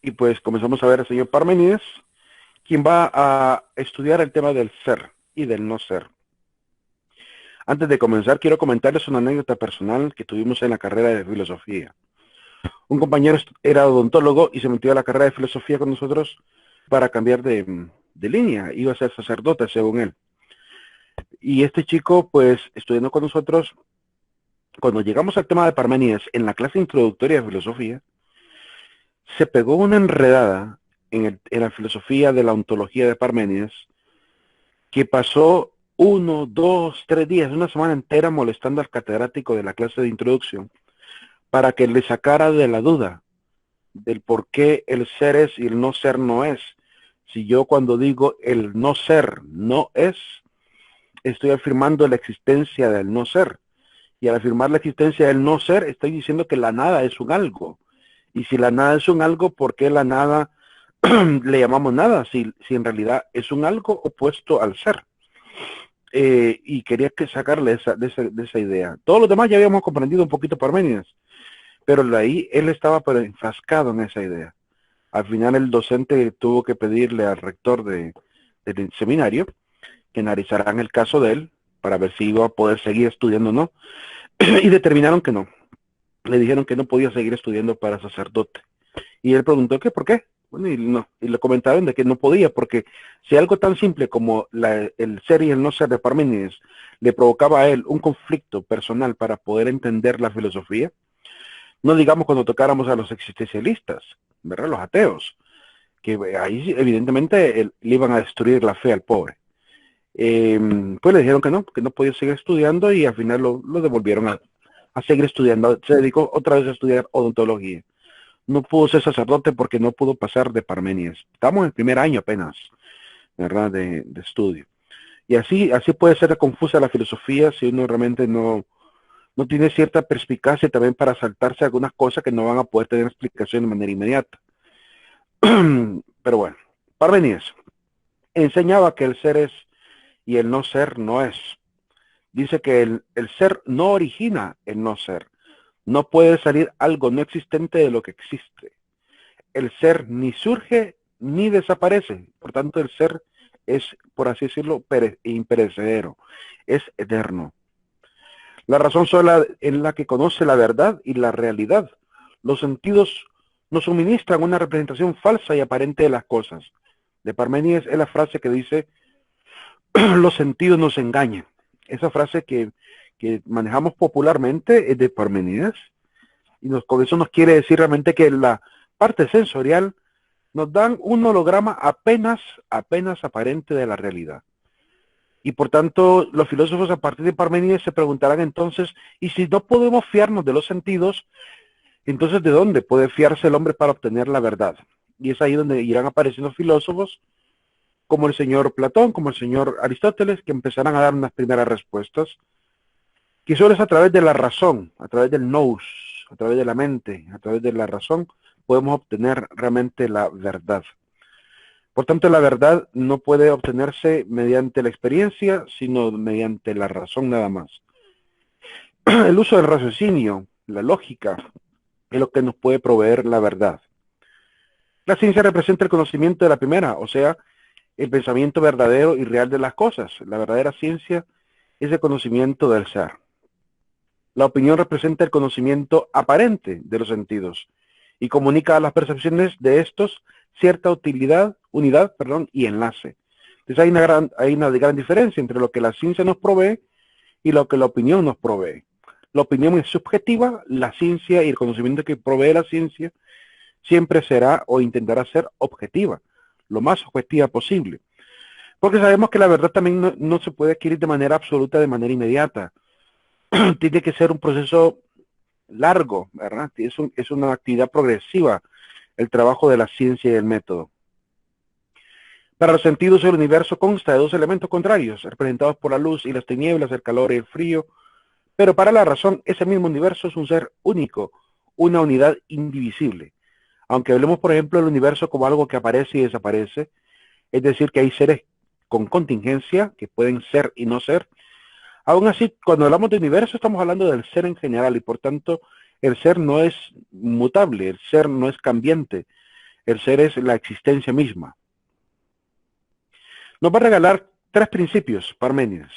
Y pues comenzamos a ver al señor Parmenides, quien va a estudiar el tema del ser y del no ser. Antes de comenzar, quiero comentarles una anécdota personal que tuvimos en la carrera de filosofía. Un compañero era odontólogo y se metió a la carrera de filosofía con nosotros para cambiar de línea. Iba a ser sacerdote, según él. Y este chico, pues, estudiando con nosotros, cuando llegamos al tema de Parmenides en la clase introductoria de filosofía, se pegó una enredada en la filosofía de la ontología de Parménides, que pasó 1, 2, 3 días, una semana entera molestando al catedrático de la clase de introducción para que le sacara de la duda del por qué el ser es y el no ser no es. Si yo cuando digo el no ser no es, estoy afirmando la existencia del no ser. Y al afirmar la existencia del no ser, estoy diciendo que la nada es un algo. Y si la nada es un algo, ¿por qué la nada le llamamos nada? Si en realidad es un algo opuesto al ser. Y quería que sacarle de esa idea. Todos los demás ya habíamos comprendido un poquito Parménides, pero de ahí él estaba pero enfrascado en esa idea. Al final el docente tuvo que pedirle al rector del seminario que analizaran el caso de él para ver si iba a poder seguir estudiando o no. Y determinaron que no. Le dijeron que no podía seguir estudiando para sacerdote. Y él preguntó que por qué. Bueno, y le comentaron de que no podía, porque si algo tan simple como el ser y el no ser de Parménides le provocaba a él un conflicto personal para poder entender la filosofía, no digamos cuando tocáramos a los existencialistas, ¿verdad? Los ateos, que ahí evidentemente le iban a destruir la fe al pobre. Pues le dijeron que no podía seguir estudiando y al final lo devolvieron a seguir estudiando. Se dedicó otra vez a estudiar odontología. No pudo ser sacerdote porque no pudo pasar de Parmenides. Estamos en el primer año apenas, ¿verdad? De estudio. Y así puede ser confusa la filosofía si uno realmente no tiene cierta perspicacia también para saltarse algunas cosas que no van a poder tener explicación de manera inmediata. Pero bueno, Parmenides enseñaba que el ser es y el no ser no es. Dice que el ser no origina el no ser. No puede salir algo no existente de lo que existe. El ser ni surge ni desaparece. Por tanto, el ser es, por así decirlo, imperecedero, es eterno. La razón sola es la que conoce la verdad y la realidad. Los sentidos nos suministran una representación falsa y aparente de las cosas. De Parménides es la frase que dice, los sentidos nos engañan. Esa frase que manejamos popularmente es de Parménides. Y con eso nos quiere decir realmente que la parte sensorial nos dan un holograma apenas aparente de la realidad. Y por tanto, los filósofos a partir de Parménides se preguntarán entonces, ¿y si no podemos fiarnos de los sentidos, entonces de dónde puede fiarse el hombre para obtener la verdad? Y es ahí donde irán apareciendo filósofos como el señor Platón, como el señor Aristóteles, que empezarán a dar unas primeras respuestas, que solo es a través de la razón, a través del nous, a través de la mente, a través de la razón, podemos obtener realmente la verdad. Por tanto, la verdad no puede obtenerse mediante la experiencia, sino mediante la razón nada más. El uso del raciocinio, la lógica, es lo que nos puede proveer la verdad. La ciencia representa el conocimiento de la primera, o sea, el pensamiento verdadero y real de las cosas. La verdadera ciencia es el conocimiento del ser. La opinión representa el conocimiento aparente de los sentidos y comunica a las percepciones de estos cierta unidad y enlace. Entonces hay una gran diferencia entre lo que la ciencia nos provee y lo que la opinión nos provee. La opinión es subjetiva, la ciencia y el conocimiento que provee la ciencia siempre será o intentará ser objetiva, lo más objetiva posible. Porque sabemos que la verdad también no se puede adquirir de manera absoluta, de manera inmediata. Tiene que ser un proceso largo, ¿verdad? Es una actividad progresiva el trabajo de la ciencia y el método. Para los sentidos, el universo consta de dos elementos contrarios, representados por la luz y las tinieblas, el calor y el frío, pero para la razón, ese mismo universo es un ser único, una unidad indivisible. Aunque hablemos, por ejemplo, del universo como algo que aparece y desaparece, es decir, que hay seres con contingencia, que pueden ser y no ser, aún así, cuando hablamos de universo, estamos hablando del ser en general, y por tanto, el ser no es mutable, el ser no es cambiante, El ser es la existencia misma. Nos va a regalar tres principios, Parménides.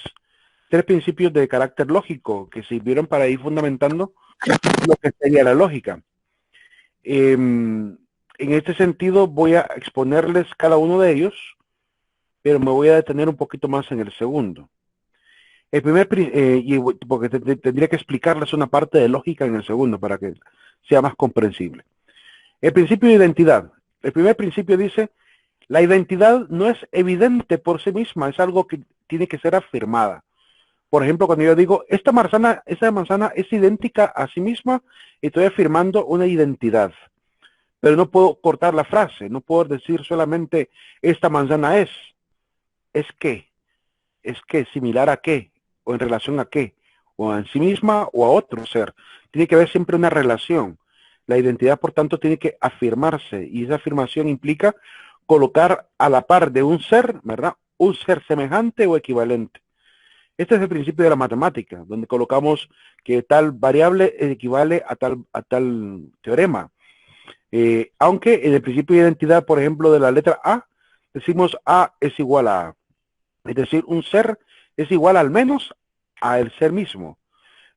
Tres principios de carácter lógico que sirvieron para ir fundamentando lo que sería la lógica. En este sentido voy a exponerles cada uno de ellos, pero me voy a detener un poquito más en el segundo. El primer, porque tendría que explicarles una parte de lógica en el segundo para que sea más comprensible. El principio de identidad. El primer principio dice, la identidad no es evidente por sí misma, es algo que tiene que ser afirmada. Por ejemplo, cuando yo digo, esta manzana es idéntica a sí misma, estoy afirmando una identidad. Pero no puedo cortar la frase, no puedo decir solamente, esta manzana es que, similar a qué, o en relación a qué, o en sí misma o a otro ser. Tiene que haber siempre una relación. La identidad, por tanto, tiene que afirmarse, y esa afirmación implica colocar a la par de un ser, ¿verdad? Un ser semejante o equivalente. Este es el principio de la matemática, donde colocamos que tal variable equivale a tal teorema. Aunque en el principio de identidad, por ejemplo, de la letra A, decimos A es igual a A. Es decir, un ser es igual al menos a el ser mismo,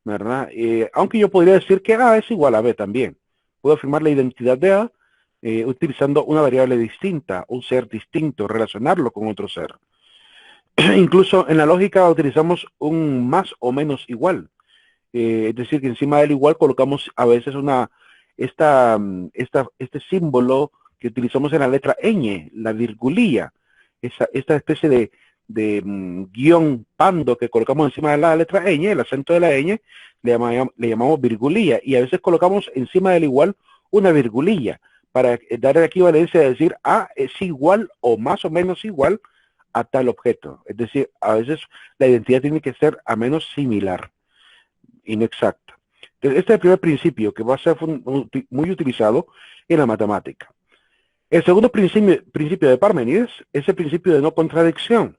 ¿verdad? Aunque yo podría decir que A es igual a B también. Puedo afirmar la identidad de A utilizando una variable distinta, un ser distinto, relacionarlo con otro ser. Incluso en la lógica utilizamos un más o menos igual. Es decir, que encima del igual colocamos a veces este símbolo que utilizamos en la letra ñ, la virgulilla, esta especie de guión pando que colocamos encima de la letra ñ, el acento de la ñ, le llamamos virgulilla, y a veces colocamos encima del igual una virgulilla, para dar la equivalencia de decir A es igual o más o menos igual a tal objeto. Es decir, a veces la identidad tiene que ser a menos similar y no exacta. Entonces, este es el primer principio que va a ser muy utilizado en la matemática. El segundo principio de Parménides es el principio de no contradicción.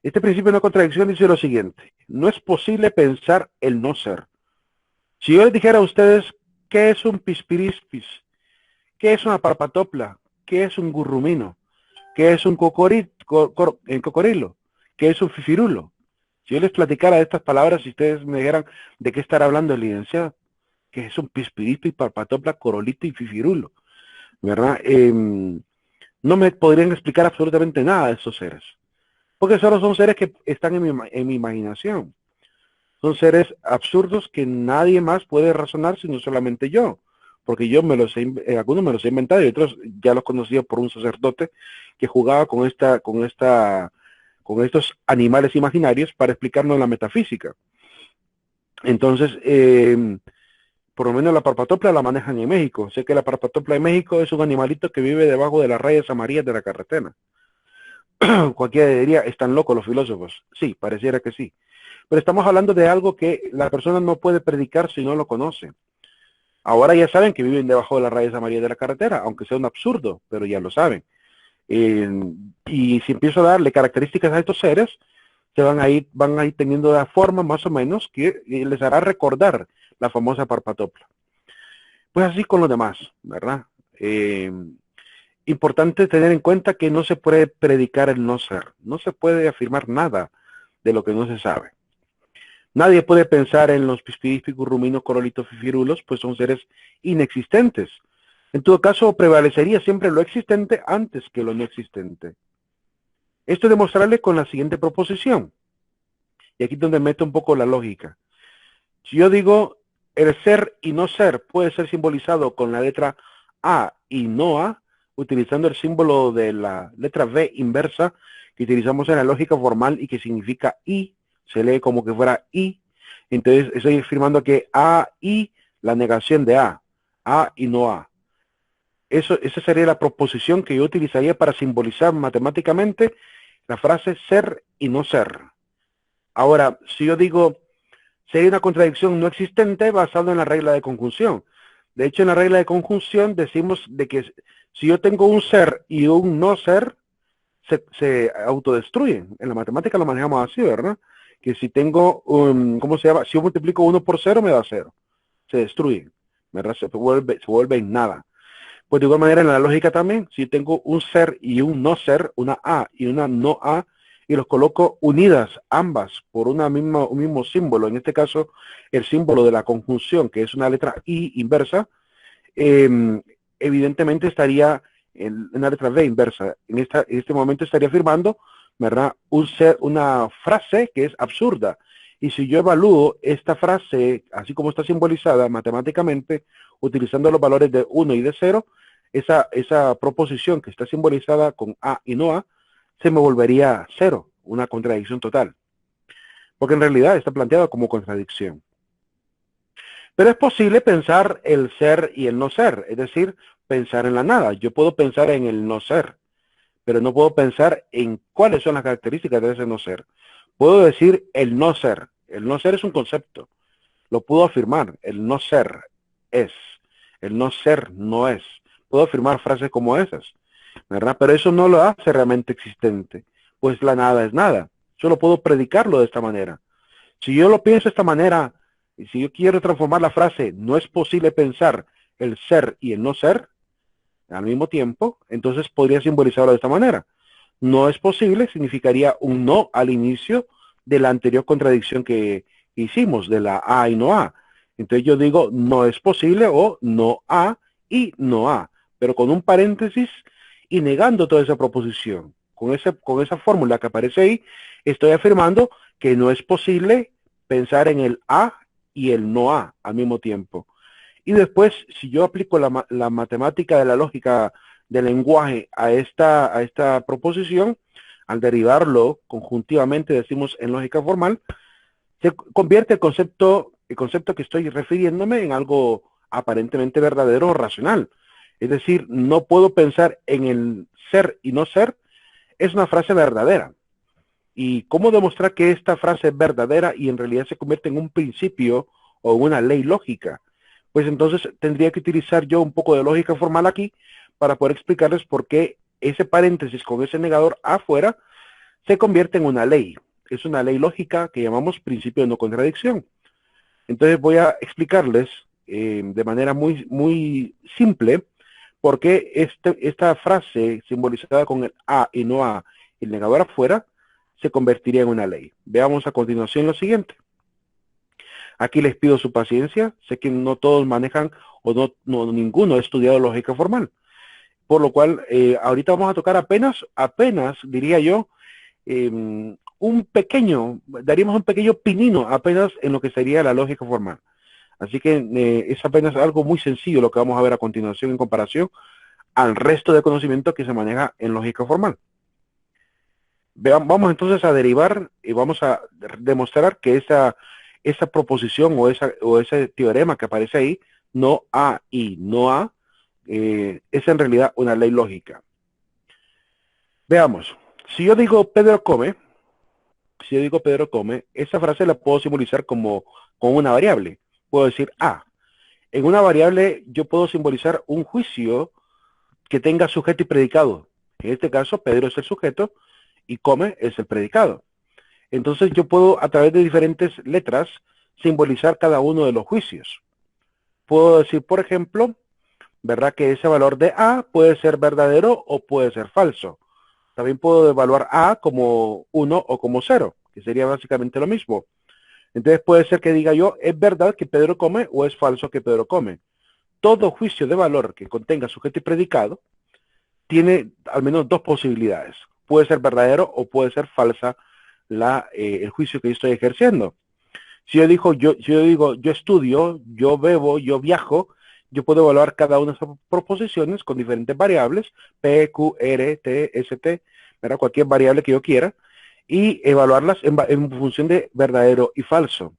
Este principio de no contradicción dice lo siguiente: no es posible pensar el no ser. Si yo les dijera a ustedes qué es un pispirispis, qué es una parpatopla, qué es un gurrumino, qué es un cocodrilo, qué es un fifirulo, si yo les platicara de estas palabras y ustedes me dijeran de qué estará hablando el licenciado, que es un pispirispis, parpatopla, corolito y fifirulo, ¿verdad? No me podrían explicar absolutamente nada de esos seres, porque solo son seres que están en mi imaginación. Son seres absurdos que nadie más puede razonar sino solamente yo, porque yo algunos me los he inventado y otros ya los conocía por un sacerdote que jugaba con estos animales imaginarios para explicarnos la metafísica. Entonces, por lo menos la parpatopla la manejan en México. Sé que la parpatopla en México es un animalito que vive debajo de las rayas amarillas de la carretera. Cualquiera diría, están locos los filósofos. Sí, pareciera que sí. Pero estamos hablando de algo que la persona no puede predicar si no lo conoce. Ahora ya saben que viven debajo de las rayas amarillas de la carretera, aunque sea un absurdo, pero ya lo saben. Y si empiezo a darle características a estos seres, van a ir teniendo la forma más o menos que les hará recordar la famosa parpatopla. Pues así con los demás, ¿verdad? Importante tener en cuenta que no se puede predicar el no ser, no se puede afirmar nada de lo que no se sabe. Nadie puede pensar en los pispirispis, gurruminos, corolitos, fifirulos, pues son seres inexistentes. En todo caso, prevalecería siempre lo existente antes que lo no existente. Esto es demostrable con la siguiente proposición. Y aquí es donde meto un poco la lógica. Si yo digo el ser y no ser puede ser simbolizado con la letra A y no A, utilizando el símbolo de la letra V inversa que utilizamos en la lógica formal y que significa I, se lee como que fuera I, entonces estoy afirmando que A y la negación de A y no A. Esa sería la proposición que yo utilizaría para simbolizar matemáticamente la frase ser y no ser. Ahora, si yo digo, sería una contradicción no existente basado en la regla de conjunción. De hecho, en la regla de conjunción decimos de que si yo tengo un ser y un no ser, se autodestruyen. En la matemática lo manejamos así, ¿verdad? Que si tengo, ¿cómo se llama? Si yo multiplico 1 por 0, me da 0. Se destruyen, ¿verdad? Se vuelve en nada. Pues de igual manera en la lógica también, si tengo un ser y un no ser, una A y una no A, y los coloco unidas ambas por un mismo símbolo, en este caso el símbolo de la conjunción, que es una letra I inversa, eh, evidentemente estaría en una letra V inversa. En este momento estaría afirmando, ¿verdad? Una frase que es absurda. Y si yo evalúo esta frase, así como está simbolizada matemáticamente, utilizando los valores de 1 y de 0, esa proposición que está simbolizada con A y no A, se me volvería 0, una contradicción total. Porque en realidad está planteado como contradicción. Pero es posible pensar el ser y el no ser, es decir, pensar en la nada. Yo puedo pensar en el no ser, pero no puedo pensar en cuáles son las características de ese no ser. Puedo decir el no ser. El no ser es un concepto. Lo puedo afirmar. El no ser es. El no ser no es. Puedo afirmar frases como esas, ¿verdad? Pero eso no lo hace realmente existente, pues la nada es nada. Solo puedo predicarlo de esta manera. Si yo lo pienso de esta manera, y si yo quiero transformar la frase, no es posible pensar el ser y el no ser al mismo tiempo, entonces podría simbolizarlo de esta manera. No es posible significaría un no al inicio de la anterior contradicción que hicimos, de la A y no A. Entonces yo digo no es posible o no A y no A, pero con un paréntesis y negando toda esa proposición. Con esa fórmula que aparece ahí, estoy afirmando que no es posible pensar en el A y el no A al mismo tiempo. Y después, si yo aplico la matemática de la lógica del lenguaje a esta proposición, al derivarlo conjuntivamente, decimos en lógica formal, se convierte el concepto que estoy refiriéndome en algo aparentemente verdadero o racional. Es decir, no puedo pensar en el ser y no ser, es una frase verdadera. ¿Y cómo demostrar que esta frase es verdadera y en realidad se convierte en un principio o en una ley lógica? Pues entonces tendría que utilizar yo un poco de lógica formal aquí para poder explicarles por qué ese paréntesis con ese negador afuera se convierte en una ley. Es una ley lógica que llamamos principio de no contradicción. Entonces voy a explicarles de manera muy simple por qué esta frase simbolizada con el A y no A, el negador afuera, se convertiría en una ley. Veamos a continuación lo siguiente. Aquí les pido su paciencia. Sé que no todos manejan o no ninguno ha estudiado lógica formal. Por lo cual, ahorita vamos a tocar apenas, diría yo, daríamos un pequeño pinino apenas en lo que sería la lógica formal. Así que es apenas algo muy sencillo lo que vamos a ver a continuación en comparación al resto de conocimiento que se maneja en lógica formal. Vamos entonces a derivar y vamos a demostrar que esa proposición o ese teorema que aparece ahí, no A y no A, es en realidad una ley lógica. Veamos, si yo digo Pedro come, esa frase la puedo simbolizar con una variable. Puedo decir A. En una variable yo puedo simbolizar un juicio que tenga sujeto y predicado. En este caso, Pedro es el sujeto y come es el predicado. Entonces yo puedo, a través de diferentes letras, simbolizar cada uno de los juicios. Puedo decir, por ejemplo, ¿verdad? Que ese valor de A puede ser verdadero o puede ser falso. También puedo evaluar A como 1 o como 0, que sería básicamente lo mismo. Entonces puede ser que diga yo, ¿es verdad que Pedro come o es falso que Pedro come? Todo juicio de valor que contenga sujeto y predicado tiene al menos dos posibilidades. Puede ser verdadero o puede ser falsa el juicio que yo estoy ejerciendo. Si yo digo, yo estudio, yo bebo, yo viajo, yo puedo evaluar cada una de esas proposiciones con diferentes variables, P, Q, R, T, S, T, ¿verdad? Cualquier variable que yo quiera, y evaluarlas en función de verdadero y falso.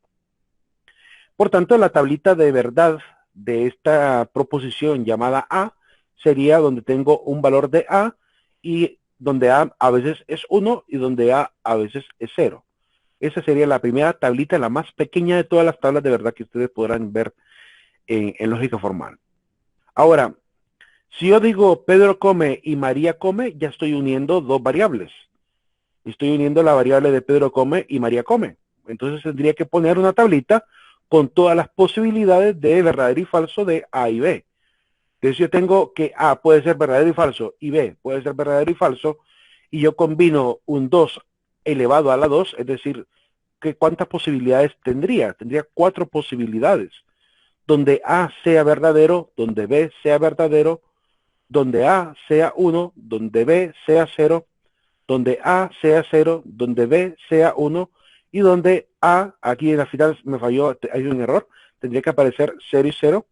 Por tanto, la tablita de verdad de esta proposición llamada A sería donde tengo un valor de A y donde A veces es 1 y donde A veces es 0. Esa sería la primera tablita, la más pequeña de todas las tablas de verdad que ustedes podrán ver en lógica formal. Ahora, si yo digo Pedro come y María come, ya estoy uniendo dos variables. Estoy uniendo la variable de Pedro come y María come. Entonces tendría que poner una tablita con todas las posibilidades de verdadero y falso de A y B. Entonces yo tengo que A puede ser verdadero y falso, y B puede ser verdadero y falso, y yo combino un 2 elevado a la 2, es decir, que ¿cuántas posibilidades tendría? Tendría 4 posibilidades, donde A sea verdadero, donde B sea verdadero, donde A sea 1, donde B sea 0, donde A sea 0, donde B sea 1, y donde A, aquí en la final me falló, hay un error, tendría que aparecer 0 y 0,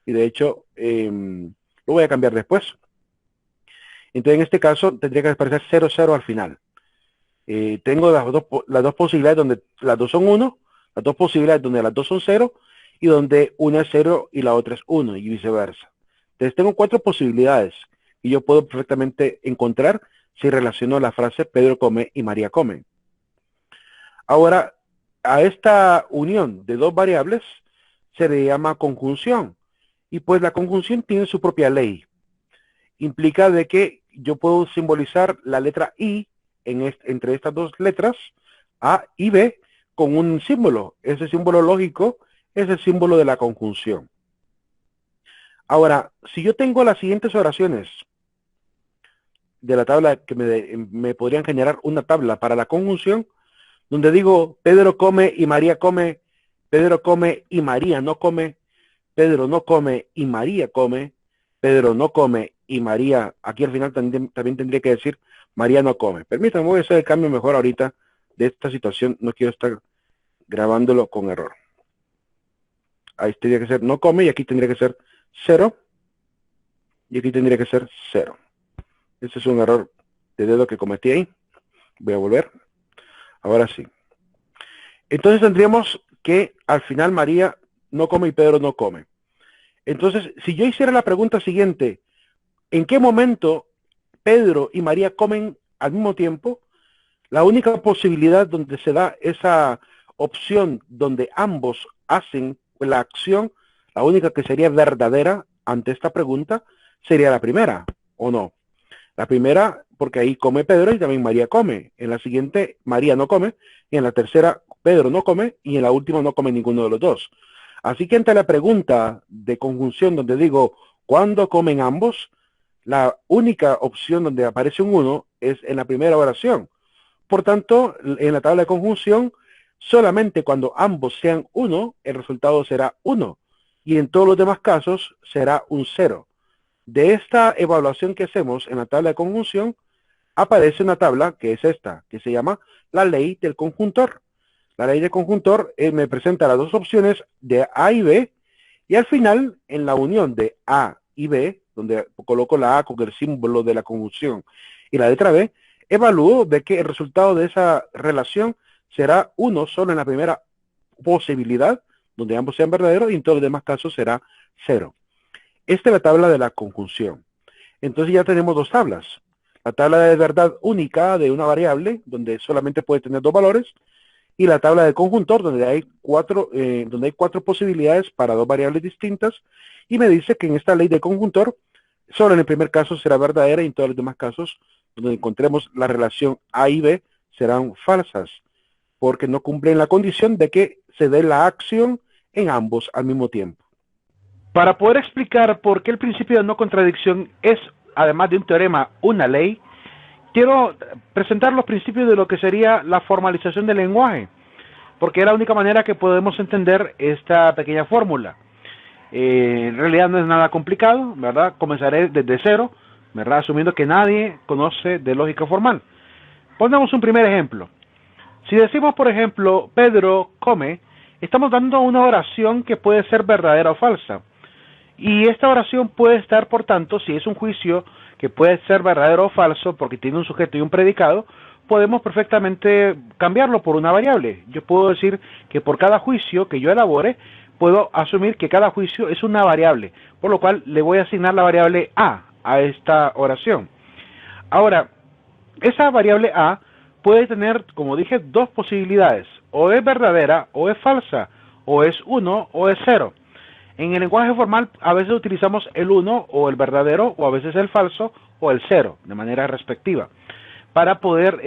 y de hecho lo voy a cambiar después. Entonces en este caso tendría que aparecer 0, 0 al final. Tengo las dos posibilidades donde las dos son 1, las dos posibilidades donde las dos son 0, y donde una es 0 y la otra es 1, y viceversa. Entonces tengo 4 posibilidades, y yo puedo perfectamente encontrar si relaciono la frase Pedro come y María come. Ahora, a esta unión de dos variables se le llama conjunción, y pues la conjunción tiene su propia ley. Implica de que yo puedo simbolizar la letra I entre estas dos letras, A y B, con un símbolo. Ese símbolo lógico es el símbolo de la conjunción. Ahora, si yo tengo las siguientes oraciones de la tabla que me podrían generar una tabla para la conjunción, donde digo Pedro come y María come, Pedro come y María no come, Pedro no come y María come, Pedro no come y María, aquí al final también tendría que decir María no come. Permítanme, voy a hacer el cambio mejor ahorita de esta situación, no quiero estar grabándolo con error. Ahí tendría que ser no come y aquí tendría que ser 0 y aquí tendría que ser 0. Este es un error de dedo que cometí ahí. Voy a volver. Ahora sí. Entonces tendríamos que al final María no come y Pedro no come. Entonces, si yo hiciera la pregunta siguiente, ¿en qué momento Pedro y María comen al mismo tiempo? La única posibilidad donde se da esa opción donde ambos hacen la acción, la única que sería verdadera ante esta pregunta, sería la primera, ¿o no? La primera, porque ahí come Pedro y también María come. En la siguiente, María no come. Y en la tercera, Pedro no come. Y en la última, no come ninguno de los dos. Así que ante la pregunta de conjunción donde digo, ¿cuándo comen ambos? La única opción donde aparece un 1 es en la primera oración. Por tanto, en la tabla de conjunción, solamente cuando ambos sean 1, el resultado será 1. Y en todos los demás casos será un 0. De esta evaluación que hacemos en la tabla de conjunción, aparece una tabla que es esta, que se llama la ley del conjuntor. La ley del conjuntor me presenta las dos opciones de A y B, y al final, en la unión de A y B, donde coloco la A con el símbolo de la conjunción y la letra B, evalúo de que el resultado de esa relación será 1 solo en la primera posibilidad, donde ambos sean verdaderos, y en todos los demás casos será 0. Esta es la tabla de la conjunción. Entonces ya tenemos dos tablas. La tabla de verdad única de una variable, donde solamente puede tener dos valores, y la tabla de conjuntor, donde hay cuatro posibilidades para dos variables distintas, y me dice que en esta ley de conjuntor, solo en el primer caso será verdadera, y en todos los demás casos, donde encontremos la relación A y B, serán falsas, porque no cumplen la condición de que se dé la acción en ambos al mismo tiempo. Para poder explicar por qué el principio de no contradicción es, además de un teorema, una ley, quiero presentar los principios de lo que sería la formalización del lenguaje, porque es la única manera que podemos entender esta pequeña fórmula. En realidad no es nada complicado, ¿verdad? Comenzaré desde cero, ¿verdad? Asumiendo que nadie conoce de lógica formal. Pongamos un primer ejemplo. Si decimos, por ejemplo, Pedro come, estamos dando una oración que puede ser verdadera o falsa. Y esta oración puede estar, por tanto, si es un juicio que puede ser verdadero o falso, porque tiene un sujeto y un predicado, podemos perfectamente cambiarlo por una variable. Yo puedo decir que por cada juicio que yo elabore, puedo asumir que cada juicio es una variable, por lo cual le voy a asignar la variable a esta oración. Ahora, esa variable A puede tener, como dije, dos posibilidades. O es verdadera o es falsa, o es 1 o es 0. En el lenguaje formal a veces utilizamos el 1 o el verdadero, o a veces el falso o el 0, de manera respectiva, para poder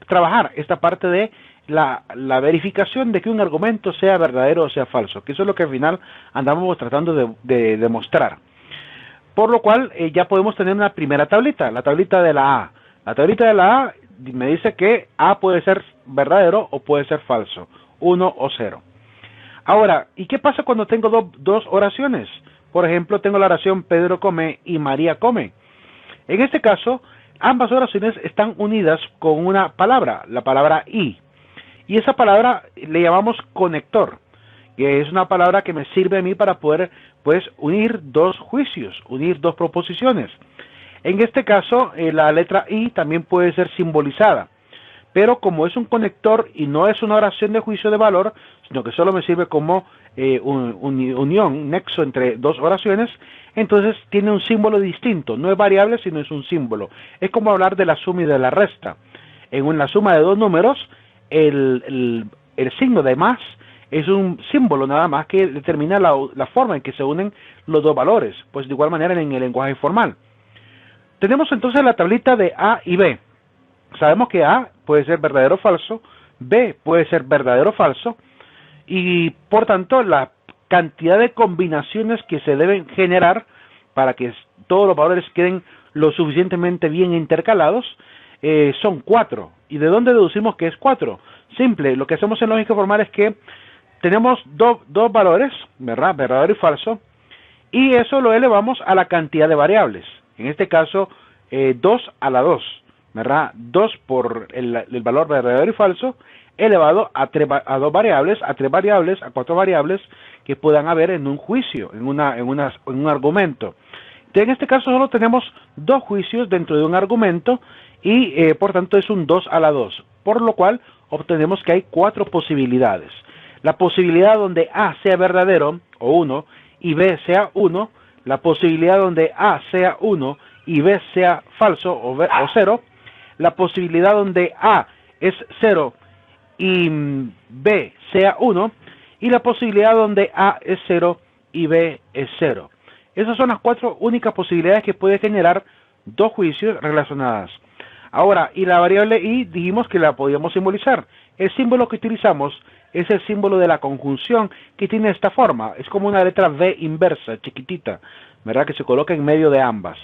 trabajar esta parte de la verificación de que un argumento sea verdadero o sea falso, que eso es lo que al final andamos tratando de demostrar. por lo cual ya podemos tener una primera tablita, la tablita de la A. La tablita de la A me dice que A puede ser verdadero o puede ser falso, 1 o 0. Ahora, ¿y qué pasa cuando tengo dos oraciones? Por ejemplo, tengo la oración Pedro come y María come. En este caso, ambas oraciones están unidas con una palabra, la palabra y. Y esa palabra le llamamos conector, que es una palabra que me sirve a mí para poder, pues, unir dos juicios, unir dos proposiciones. En este caso, la letra I también puede ser simbolizada, pero como es un conector y no es una oración de juicio de valor, sino que solo me sirve como unión, nexo entre dos oraciones, entonces tiene un símbolo distinto, no es variable, sino es un símbolo. Es como hablar de la suma y de la resta. En una suma de dos números, el signo de más es un símbolo nada más que determina la forma en que se unen los dos valores, pues de igual manera en el lenguaje informal. Tenemos entonces la tablita de A y B. Sabemos que A puede ser verdadero o falso, B puede ser verdadero o falso, y por tanto la cantidad de combinaciones que se deben generar para que todos los valores queden lo suficientemente bien intercalados son 4. ¿Y de dónde deducimos que es 4? Simple, lo que hacemos en lógica formal es que tenemos dos valores, ¿verdad? Verdadero y falso, y eso lo elevamos a la cantidad de variables. En este caso, 2 a la 2, ¿verdad? 2 por el valor verdadero y falso, elevado a 2 variables, a 3 variables, a 4 variables que puedan haber en un juicio, en un argumento. Entonces, en este caso solo tenemos 2 juicios dentro de un argumento y por tanto es un 2 a la 2, por lo cual obtenemos que hay 4 posibilidades. La posibilidad donde A sea verdadero, o 1, y B sea 1, la posibilidad donde A sea 1 y B sea falso o 0, la posibilidad donde A es 0 y B sea 1, y la posibilidad donde A es 0 y B es 0. Esas son las 4 únicas posibilidades que puede generar dos juicios relacionadas. Ahora, y la variable I dijimos que la podíamos simbolizar. El símbolo que utilizamos es el símbolo de la conjunción, que tiene esta forma. Es como una letra V inversa, chiquitita, ¿verdad? Que se coloca en medio de ambas.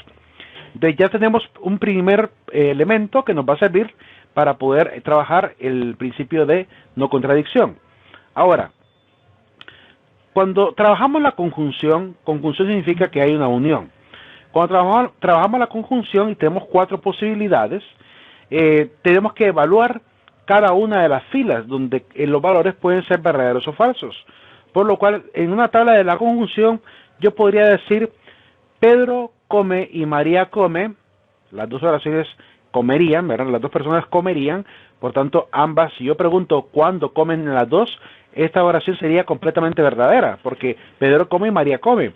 Entonces ya tenemos un primer elemento que nos va a servir para poder trabajar el principio de no contradicción. Ahora, cuando trabajamos la conjunción significa que hay una unión. Cuando trabajamos la conjunción y tenemos 4 posibilidades, tenemos que evaluar cada una de las filas donde los valores pueden ser verdaderos o falsos. Por lo cual, en una tabla de la conjunción, yo podría decir, Pedro come y María come, las dos oraciones comerían, ¿verdad? Las dos personas comerían, por tanto, ambas, si yo pregunto cuándo comen las dos, esta oración sería completamente verdadera, porque Pedro come y María come.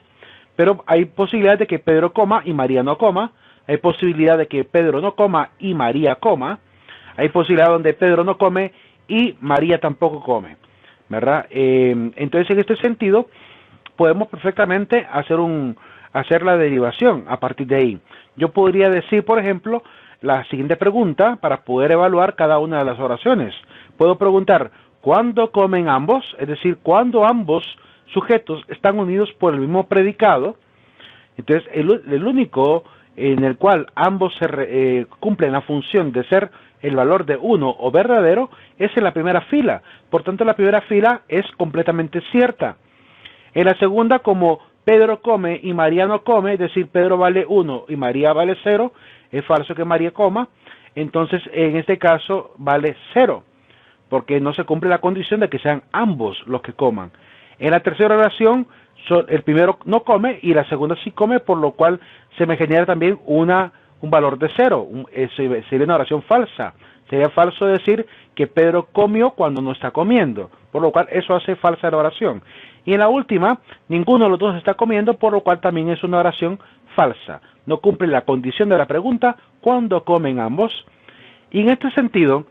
Pero hay posibilidad de que Pedro coma y María no coma, hay posibilidad de que Pedro no coma y María coma, hay posibilidad donde Pedro no come y María tampoco come, ¿verdad? Entonces, en este sentido, podemos perfectamente hacer la derivación a partir de ahí. Yo podría decir, por ejemplo, la siguiente pregunta para poder evaluar cada una de las oraciones. Puedo preguntar, ¿cuándo comen ambos? Es decir, ¿cuándo ambos sujetos están unidos por el mismo predicado? Entonces, el único en el cual ambos cumplen la función de ser el valor de uno o verdadero es en la primera fila. Por tanto, la primera fila es completamente cierta. En la segunda, como Pedro come y María no come, es decir, Pedro vale 1 y María vale 0, es falso que María coma, entonces en este caso vale 0, porque no se cumple la condición de que sean ambos los que coman. En la tercera oración, el primero no come y la segunda sí come, por lo cual se me genera también un valor de 0, sería una oración falsa. Sería falso decir que Pedro comió cuando no está comiendo, por lo cual eso hace falsa la oración. Y en la última, ninguno de los dos está comiendo, por lo cual también es una oración falsa. No cumple la condición de la pregunta, ¿cuándo comen ambos? Y en este sentido,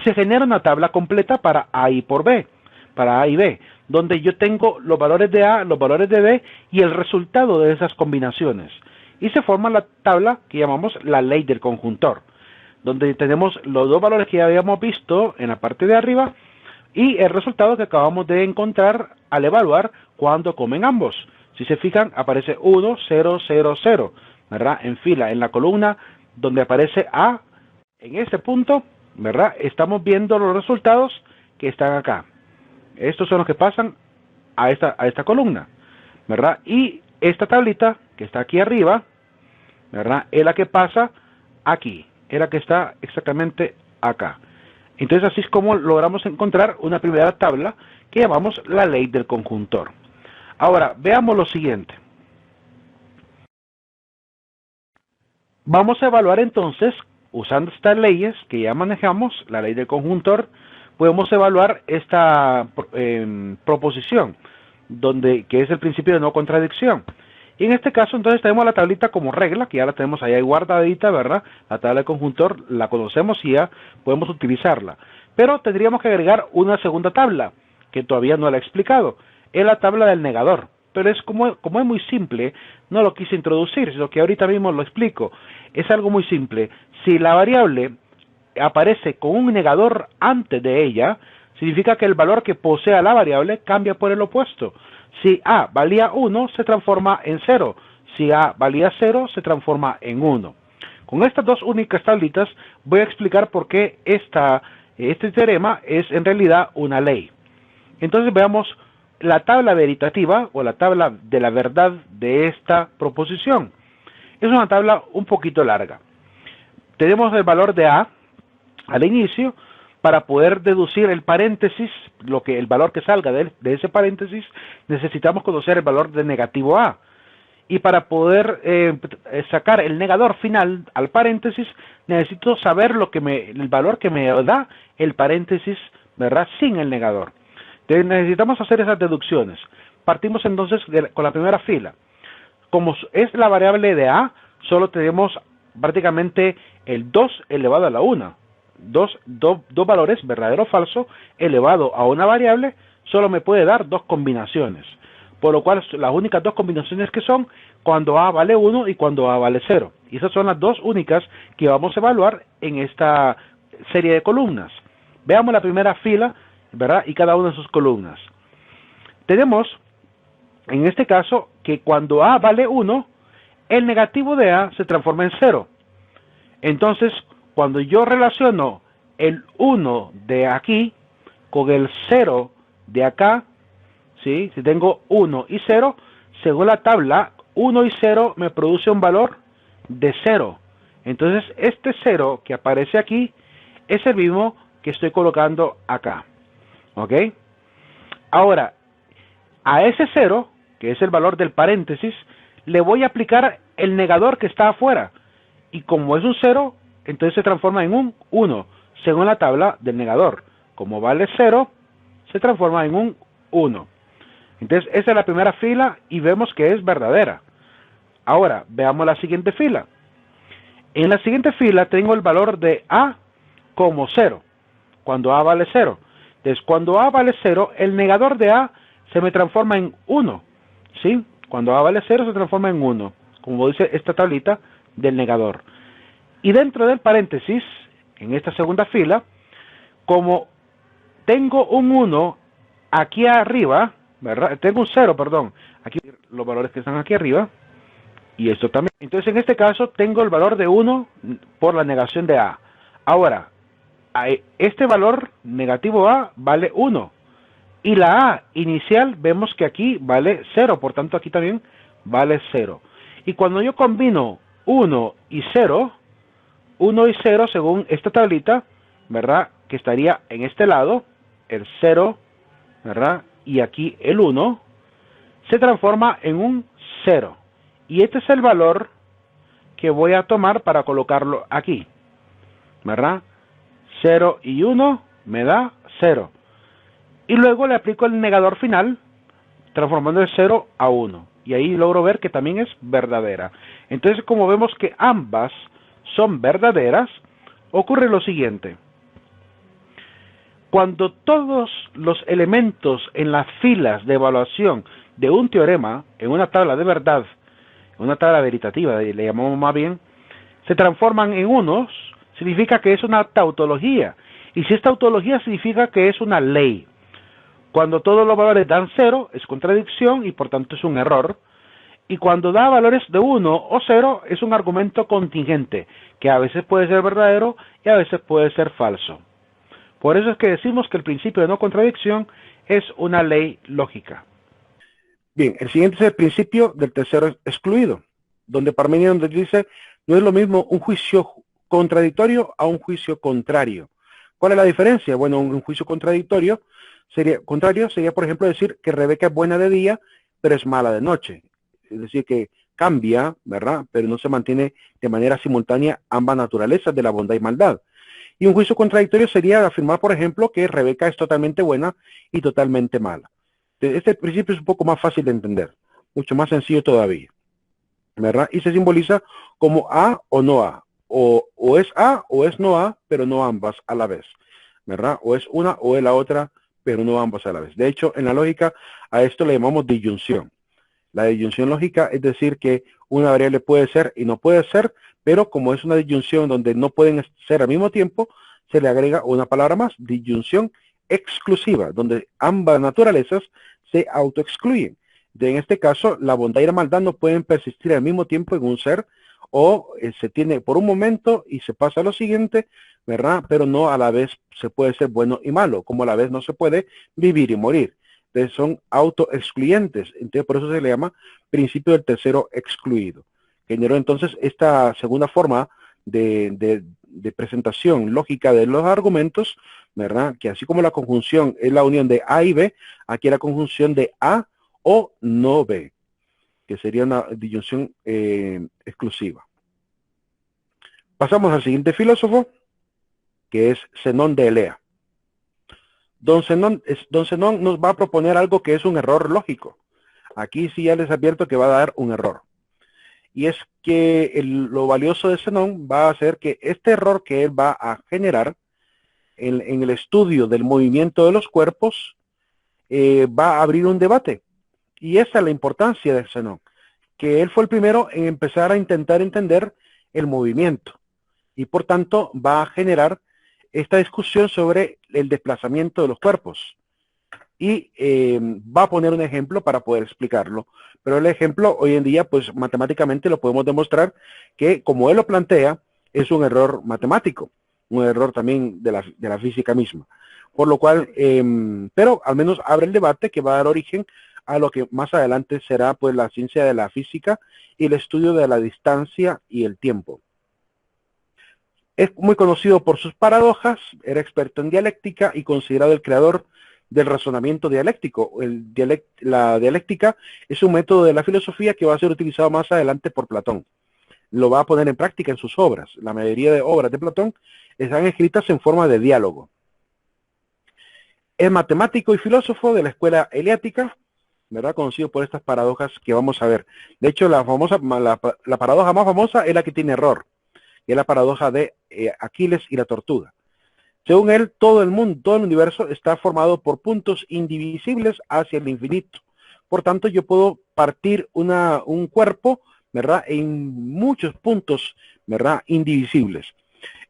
se genera una tabla completa para A y por B, para A y B, donde yo tengo los valores de A, los valores de B y el resultado de esas combinaciones. Y se forma la tabla que llamamos la ley del conjuntor, donde tenemos los dos valores que ya habíamos visto en la parte de arriba y el resultado que acabamos de encontrar al evaluar cuándo comen ambos. Si se fijan, aparece 1, 0, 0, 0, ¿verdad? En fila, en la columna donde aparece A, en este punto, ¿verdad? Estamos viendo los resultados que están acá. Estos son los que pasan a esta columna, ¿verdad? Y esta tablita que está aquí arriba, ¿verdad? Es la que pasa aquí, es la que está exactamente acá. Entonces así es como logramos encontrar una primera tabla que llamamos la ley del conjuntor. Ahora, veamos lo siguiente. Vamos a evaluar entonces, usando estas leyes que ya manejamos, la ley del conjuntor, podemos evaluar esta proposición, que es el principio de no contradicción. Y en este caso entonces tenemos la tablita como regla, que ya la tenemos ahí guardadita, ¿verdad? La tabla del conjuntor la conocemos y ya podemos utilizarla. Pero tendríamos que agregar una segunda tabla, que todavía no la he explicado. Es la tabla del negador. Pero es como es muy simple, no lo quise introducir, sino que ahorita mismo lo explico. Es algo muy simple. Si la variable aparece con un negador antes de ella, significa que el valor que posea la variable cambia por el opuesto. Si A valía 1, se transforma en 0. Si A valía 0, se transforma en 1. Con estas dos únicas tablitas voy a explicar por qué este teorema es en realidad una ley. Entonces veamos la tabla veritativa o la tabla de la verdad de esta proposición. Es una tabla un poquito larga. Tenemos el valor de A al inicio. Para poder deducir el paréntesis, el valor que salga de ese paréntesis, necesitamos conocer el valor de negativo A. Y para poder sacar el negador final al paréntesis, necesito saber el valor que me da el paréntesis, ¿verdad? Sin el negador. Entonces necesitamos hacer esas deducciones. Partimos entonces con la primera fila. Como es la variable de A, solo tenemos prácticamente el 2 elevado a la 1. Dos valores, verdadero o falso, elevado a una variable, solo me puede dar dos combinaciones. Por lo cual, las únicas dos combinaciones que son cuando A vale 1 y cuando A vale 0. Y esas son las dos únicas que vamos a evaluar en esta serie de columnas. Veamos la primera fila, ¿verdad? Y cada una de sus columnas. Tenemos, en este caso, que cuando A vale 1, el negativo de A se transforma en 0. Entonces, cuando yo relaciono el 1 de aquí con el 0 de acá, ¿sí? Si tengo 1 y 0, según la tabla, 1 y 0 me produce un valor de 0. Entonces, este 0 que aparece aquí es el mismo que estoy colocando acá. ¿Ok? Ahora, a ese 0, que es el valor del paréntesis, le voy a aplicar el negador que está afuera. Y como es un 0, entonces se transforma en un 1, según la tabla del negador. Como vale 0, se transforma en un 1. Entonces, esa es la primera fila y vemos que es verdadera. Ahora, veamos la siguiente fila. En la siguiente fila tengo el valor de A como 0, cuando A vale 0. Entonces, cuando A vale 0, el negador de A se me transforma en 1. ¿Sí? Cuando A vale 0, se transforma en 1, como dice esta tablita del negador. Y dentro del paréntesis, en esta segunda fila, como tengo un 1 aquí arriba, ¿verdad? Tengo un 0, perdón, aquí los valores que están aquí arriba, y esto también. Entonces, en este caso, tengo el valor de 1 por la negación de A. Ahora, este valor negativo A vale 1, y la A inicial vemos que aquí vale 0, por tanto aquí también vale 0. Y cuando yo combino 1 y 0, 1 y 0 según esta tablita, ¿verdad? Que estaría en este lado, el 0, ¿verdad? Y aquí el 1, se transforma en un 0. Y este es el valor que voy a tomar para colocarlo aquí, ¿verdad? 0 y 1 me da 0. Y luego le aplico el negador final, transformando el 0 a 1. Y ahí logro ver que también es verdadera. Entonces, como vemos que ambas son verdaderas, ocurre lo siguiente. Cuando todos los elementos en las filas de evaluación de un teorema, en una tabla de verdad, en una tabla veritativa, le llamamos más bien, se transforman en unos, significa que es una tautología. Y si es tautología, significa que es una ley. Cuando todos los valores dan 0, es contradicción y por tanto es un error. Y cuando da valores de 1 o 0 es un argumento contingente, que a veces puede ser verdadero y a veces puede ser falso. Por eso es que decimos que el principio de no contradicción es una ley lógica. Bien, el siguiente es el principio del tercero excluido, donde Parmenides nos dice, no es lo mismo un juicio contradictorio a un juicio contrario. ¿Cuál es la diferencia? Bueno, un juicio contrario sería, por ejemplo, decir que Rebeca es buena de día, pero es mala de noche. Es decir, que cambia, ¿verdad? Pero no se mantiene de manera simultánea ambas naturalezas de la bondad y maldad. Y un juicio contradictorio sería afirmar, por ejemplo, que Rebeca es totalmente buena y totalmente mala. Este principio es un poco más fácil de entender, mucho más sencillo todavía, ¿verdad? Y se simboliza como A o no A, o es A o es no A, pero no ambas a la vez, ¿verdad? O es una o es la otra, pero no ambas a la vez. De hecho, en la lógica a esto le llamamos disyunción. La disyunción lógica es decir que una variable puede ser y no puede ser, pero como es una disyunción donde no pueden ser al mismo tiempo, se le agrega una palabra más, disyunción exclusiva, donde ambas naturalezas se autoexcluyen. En este caso, la bondad y la maldad no pueden persistir al mismo tiempo en un ser, o se tiene por un momento y se pasa a lo siguiente, ¿verdad? Pero no a la vez se puede ser bueno y malo, como a la vez no se puede vivir y morir. Entonces son autoexcluyentes. Entonces por eso se le llama principio del tercero excluido. Generó entonces esta segunda forma de presentación lógica de los argumentos, ¿verdad? Que así como la conjunción es la unión de A y B, aquí la conjunción de A o no B, que sería una disyunción exclusiva. Pasamos al siguiente filósofo, que es Zenón de Elea. Don Zenón nos va a proponer algo que es un error lógico. Aquí sí ya les advierto que va a dar un error. Y es que lo valioso de Zenón va a ser que este error que él va a generar en el estudio del movimiento de los cuerpos va a abrir un debate. Y esa es la importancia de Zenón, que él fue el primero en empezar a intentar entender el movimiento. Y por tanto va a generar esta discusión sobre el desplazamiento de los cuerpos. Y va a poner un ejemplo para poder explicarlo. Pero el ejemplo hoy en día, pues matemáticamente lo podemos demostrar que, como él lo plantea, es un error matemático, un error también de la física misma. Por lo cual, pero al menos abre el debate que va a dar origen a lo que más adelante será pues la ciencia de la física y el estudio de la distancia y el tiempo. Es muy conocido por sus paradojas, era experto en dialéctica y considerado el creador del razonamiento dialéctico. La dialéctica es un método de la filosofía que va a ser utilizado más adelante por Platón. Lo va a poner en práctica en sus obras. La mayoría de obras de Platón están escritas en forma de diálogo. Es matemático y filósofo de la escuela eleática, ¿verdad? Conocido por estas paradojas que vamos a ver. De hecho, la paradoja más famosa es la que tiene error, que es la paradoja de Aquiles y la tortuga. Según él, todo el mundo, todo el universo está formado por puntos indivisibles hacia el infinito. Por tanto, yo puedo partir un cuerpo, ¿verdad?, en muchos puntos, ¿verdad?, indivisibles.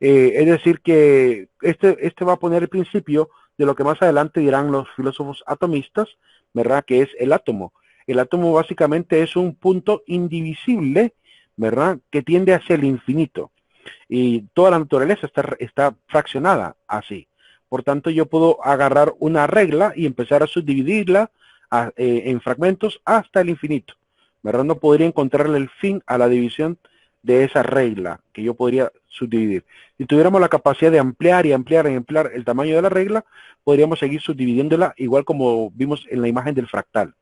Es decir, que este va a poner el principio de lo que más adelante dirán los filósofos atomistas, ¿verdad?, que es el átomo. El átomo básicamente es un punto indivisible, ¿verdad?, que tiende hacia el infinito. Y toda la naturaleza está fraccionada así. Por tanto, yo puedo agarrar una regla y empezar a subdividirla en fragmentos hasta el infinito, ¿verdad? No podría encontrarle el fin a la división de esa regla que yo podría subdividir. Si tuviéramos la capacidad de ampliar y ampliar y ampliar el tamaño de la regla, podríamos seguir subdividiéndola igual como vimos en la imagen del fractal.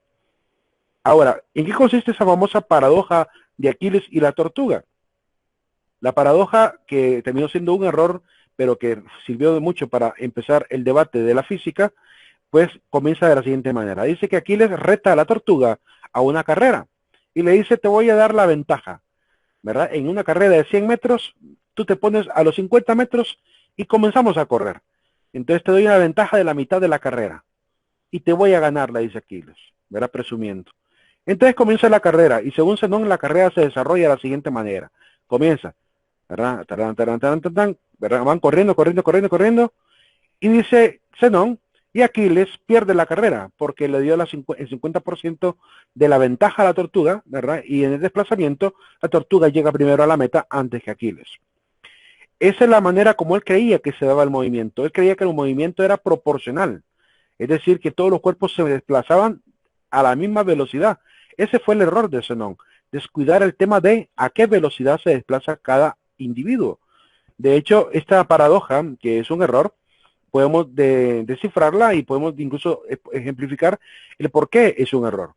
Ahora, ¿en qué consiste esa famosa paradoja de Aquiles y la tortuga? La paradoja, que terminó siendo un error, pero que sirvió de mucho para empezar el debate de la física, pues comienza de la siguiente manera. Dice que Aquiles reta a la tortuga a una carrera y le dice, te voy a dar la ventaja, ¿verdad? En una carrera de 100 metros, tú te pones a los 50 metros y comenzamos a correr. Entonces te doy una ventaja de la mitad de la carrera y te voy a ganar, le dice Aquiles, ¿verdad? Presumiendo. Entonces comienza la carrera y según Zenón, la carrera se desarrolla de la siguiente manera. Comienza, ¿verdad? ¿Verdad? Van corriendo, y dice Zenón, y Aquiles pierde la carrera porque le dio el 50% de la ventaja a la tortuga, ¿verdad? Y en el desplazamiento la tortuga llega primero a la meta antes que Aquiles. Esa es la manera como él creía que se daba el movimiento. Él creía que el movimiento era proporcional, es decir, que todos los cuerpos se desplazaban a la misma velocidad. Ese fue el error de Zenón, descuidar el tema de a qué velocidad se desplaza cada individuo. De hecho, esta paradoja, que es un error, podemos descifrarla y podemos incluso ejemplificar el por qué es un error.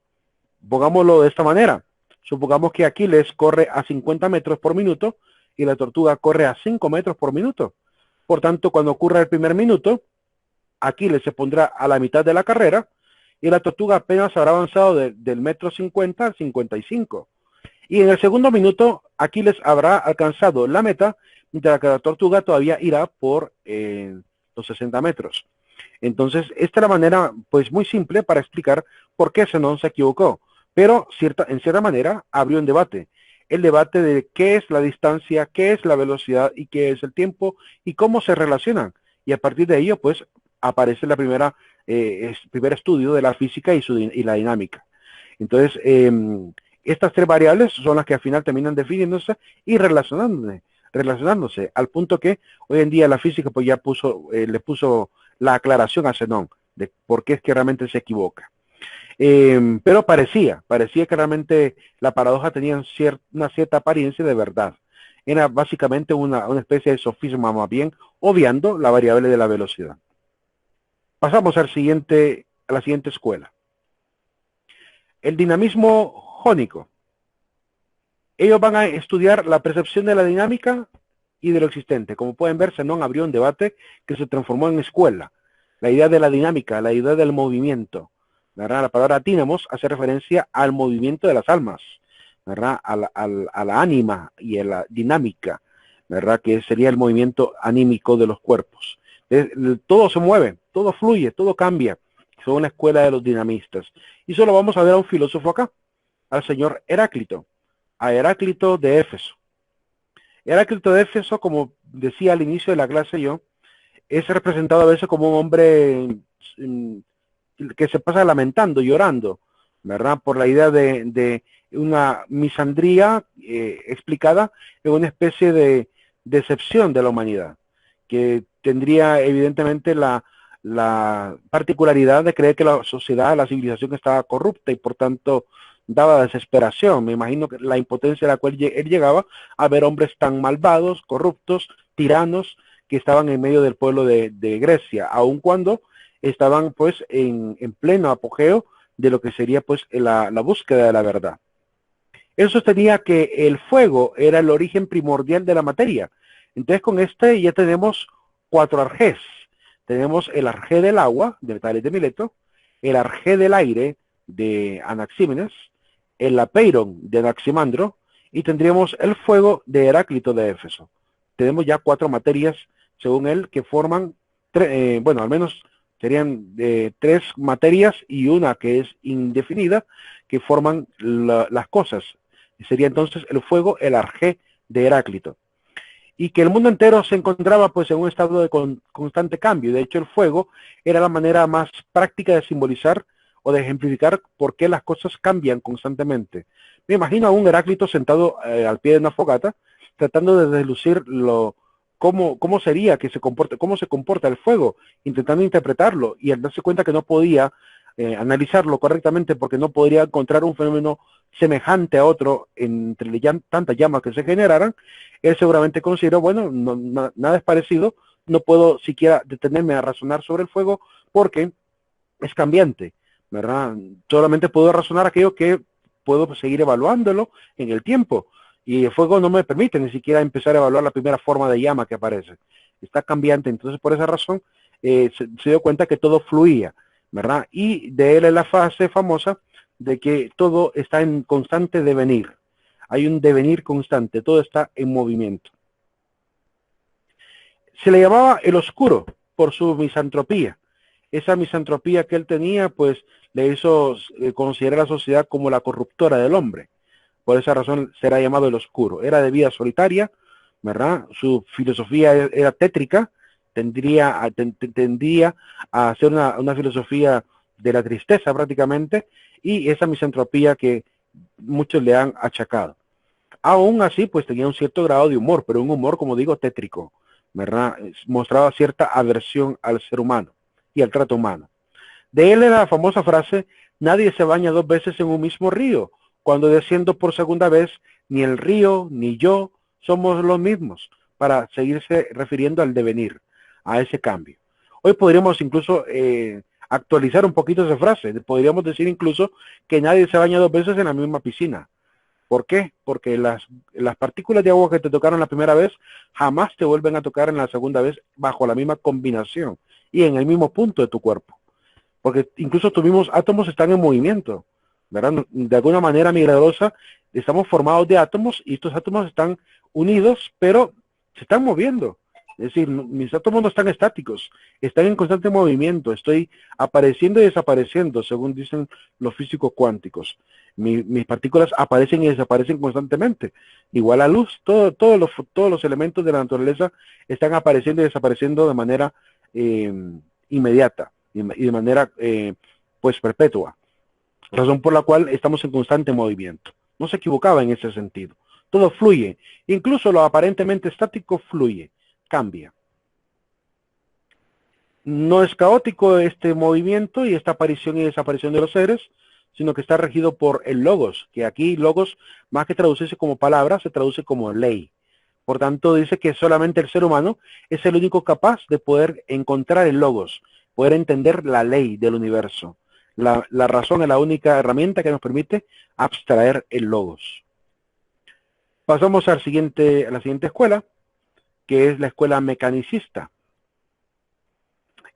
Pongámoslo de esta manera. Supongamos que Aquiles corre a 50 metros por minuto y la tortuga corre a 5 metros por minuto. Por tanto, cuando ocurra el primer minuto, Aquiles se pondrá a la mitad de la carrera y la tortuga apenas habrá avanzado del metro 50 al 55. Y en el segundo minuto, Aquiles habrá alcanzado la meta, mientras que la tortuga todavía irá por los 60 metros. Entonces, esta es la manera, pues muy simple para explicar por qué Zenón se equivocó. Pero, en cierta manera, abrió un debate. El debate de qué es la distancia, qué es la velocidad y qué es el tiempo y cómo se relacionan. Y a partir de ello, pues, aparece el primer estudio de la física y la dinámica. Entonces, estas tres variables son las que al final terminan definiéndose y relacionándose al punto que hoy en día la física pues ya le puso la aclaración a Zenón de por qué es que realmente se equivoca. Pero parecía que realmente la paradoja tenía una cierta apariencia de verdad. Era básicamente una especie de sofisma, más bien obviando la variable de la velocidad. Pasamos a la siguiente escuela. El dinamismo jónico. Ellos van a estudiar la percepción de la dinámica y de lo existente. Como pueden ver, Zenón abrió un debate que se transformó en escuela. La idea de la dinámica, la idea del movimiento, ¿verdad? La palabra dínamos hace referencia al movimiento de las almas, ¿verdad? A la ánima y a la dinámica, ¿verdad? Que sería el movimiento anímico de los cuerpos. Todo se mueve, todo fluye, todo cambia. Son la escuela de los dinamistas. Y solo vamos a ver a un filósofo acá, al señor Heráclito, a Heráclito de Éfeso. Heráclito de Éfeso, como decía al inicio de la clase yo, es representado a veces como un hombre que se pasa lamentando, llorando, ¿verdad? Por la idea de una misandría explicada en una especie de decepción de la humanidad, que tendría evidentemente la particularidad de creer que la sociedad, la civilización estaba corrupta y por tanto daba desesperación. Me imagino que la impotencia a la cual él llegaba a ver hombres tan malvados, corruptos, tiranos, que estaban en medio del pueblo de Grecia, aun cuando estaban pues en pleno apogeo de lo que sería pues la búsqueda de la verdad. Él sostenía que el fuego era el origen primordial de la materia. Entonces con este ya tenemos 4 arjés. Tenemos el arjé del agua, de Tales de Mileto, el arjé del aire, de Anaxímenes, el apeiron, de Anaximandro, y tendríamos el fuego de Heráclito de Éfeso. Tenemos ya 4 materias, según él, que forman, bueno, al menos serían 3 materias y una que es indefinida, que forman las cosas. Sería entonces el fuego, el arjé de Heráclito. Y que el mundo entero se encontraba pues en un estado de constante cambio. De hecho, el fuego era la manera más práctica de simbolizar o de ejemplificar por qué las cosas cambian constantemente. Me imagino a un Heráclito sentado al pie de una fogata, tratando de deslucir cómo sería que se comporta, cómo se comporta el fuego, intentando interpretarlo, y al darse cuenta que no podía analizarlo correctamente porque no podría encontrar un fenómeno semejante a otro entre tantas llamas que se generaran, él seguramente consideró, bueno, nada es parecido, no puedo siquiera detenerme a razonar sobre el fuego porque es cambiante, ¿verdad? Solamente puedo razonar aquello que puedo seguir evaluándolo en el tiempo, y el fuego no me permite ni siquiera empezar a evaluar la primera forma de llama que aparece, está cambiante. Entonces por esa razón se dio cuenta que todo fluía, ¿verdad? Y de él es la frase famosa de que todo está en constante devenir. Hay un devenir constante, todo está en movimiento. Se le llamaba el oscuro por su misantropía. Esa misantropía que él tenía, pues, le hizo considerar a la sociedad como la corruptora del hombre. Por esa razón será llamado el oscuro. Era de vida solitaria, ¿verdad? Su filosofía era tétrica, tendría a hacer una filosofía de la tristeza prácticamente, y esa misantropía que muchos le han achacado. Aún así, pues tenía un cierto grado de humor, pero un humor, como digo, tétrico, ¿verdad? Mostraba cierta aversión al ser humano y al trato humano. De él era la famosa frase: nadie se baña dos veces en un mismo río, cuando desciendo por segunda vez, ni el río ni yo somos los mismos, para seguirse refiriendo al devenir, a ese cambio. Hoy podríamos incluso actualizar un poquito esa frase. Podríamos decir incluso que nadie se baña dos veces en la misma piscina. ¿Por qué? Porque las partículas de agua que te tocaron la primera vez jamás te vuelven a tocar en la segunda vez bajo la misma combinación y en el mismo punto de tu cuerpo. Porque incluso tus mismos átomos están en movimiento, ¿verdad? De alguna manera milagrosa, estamos formados de átomos y estos átomos están unidos, pero se están moviendo. Es decir, mis átomos no están estáticos, están en constante movimiento, estoy apareciendo y desapareciendo, según dicen los físicos cuánticos. Mis partículas aparecen y desaparecen constantemente. Igual la luz, todos los elementos de la naturaleza están apareciendo y desapareciendo de manera inmediata y de manera pues perpetua, razón por la cual estamos en constante movimiento. No se equivocaba en ese sentido. Todo fluye, incluso lo aparentemente estático fluye, cambia. No es caótico este movimiento y esta aparición y desaparición de los seres, sino que está regido por el logos, que aquí logos, más que traducirse como palabra, se traduce como ley. Por tanto, dice que solamente el ser humano es el único capaz de poder encontrar el logos, poder entender la ley del universo. La razón es la única herramienta que nos permite abstraer el logos. Pasamos a la siguiente escuela, que es la escuela mecanicista.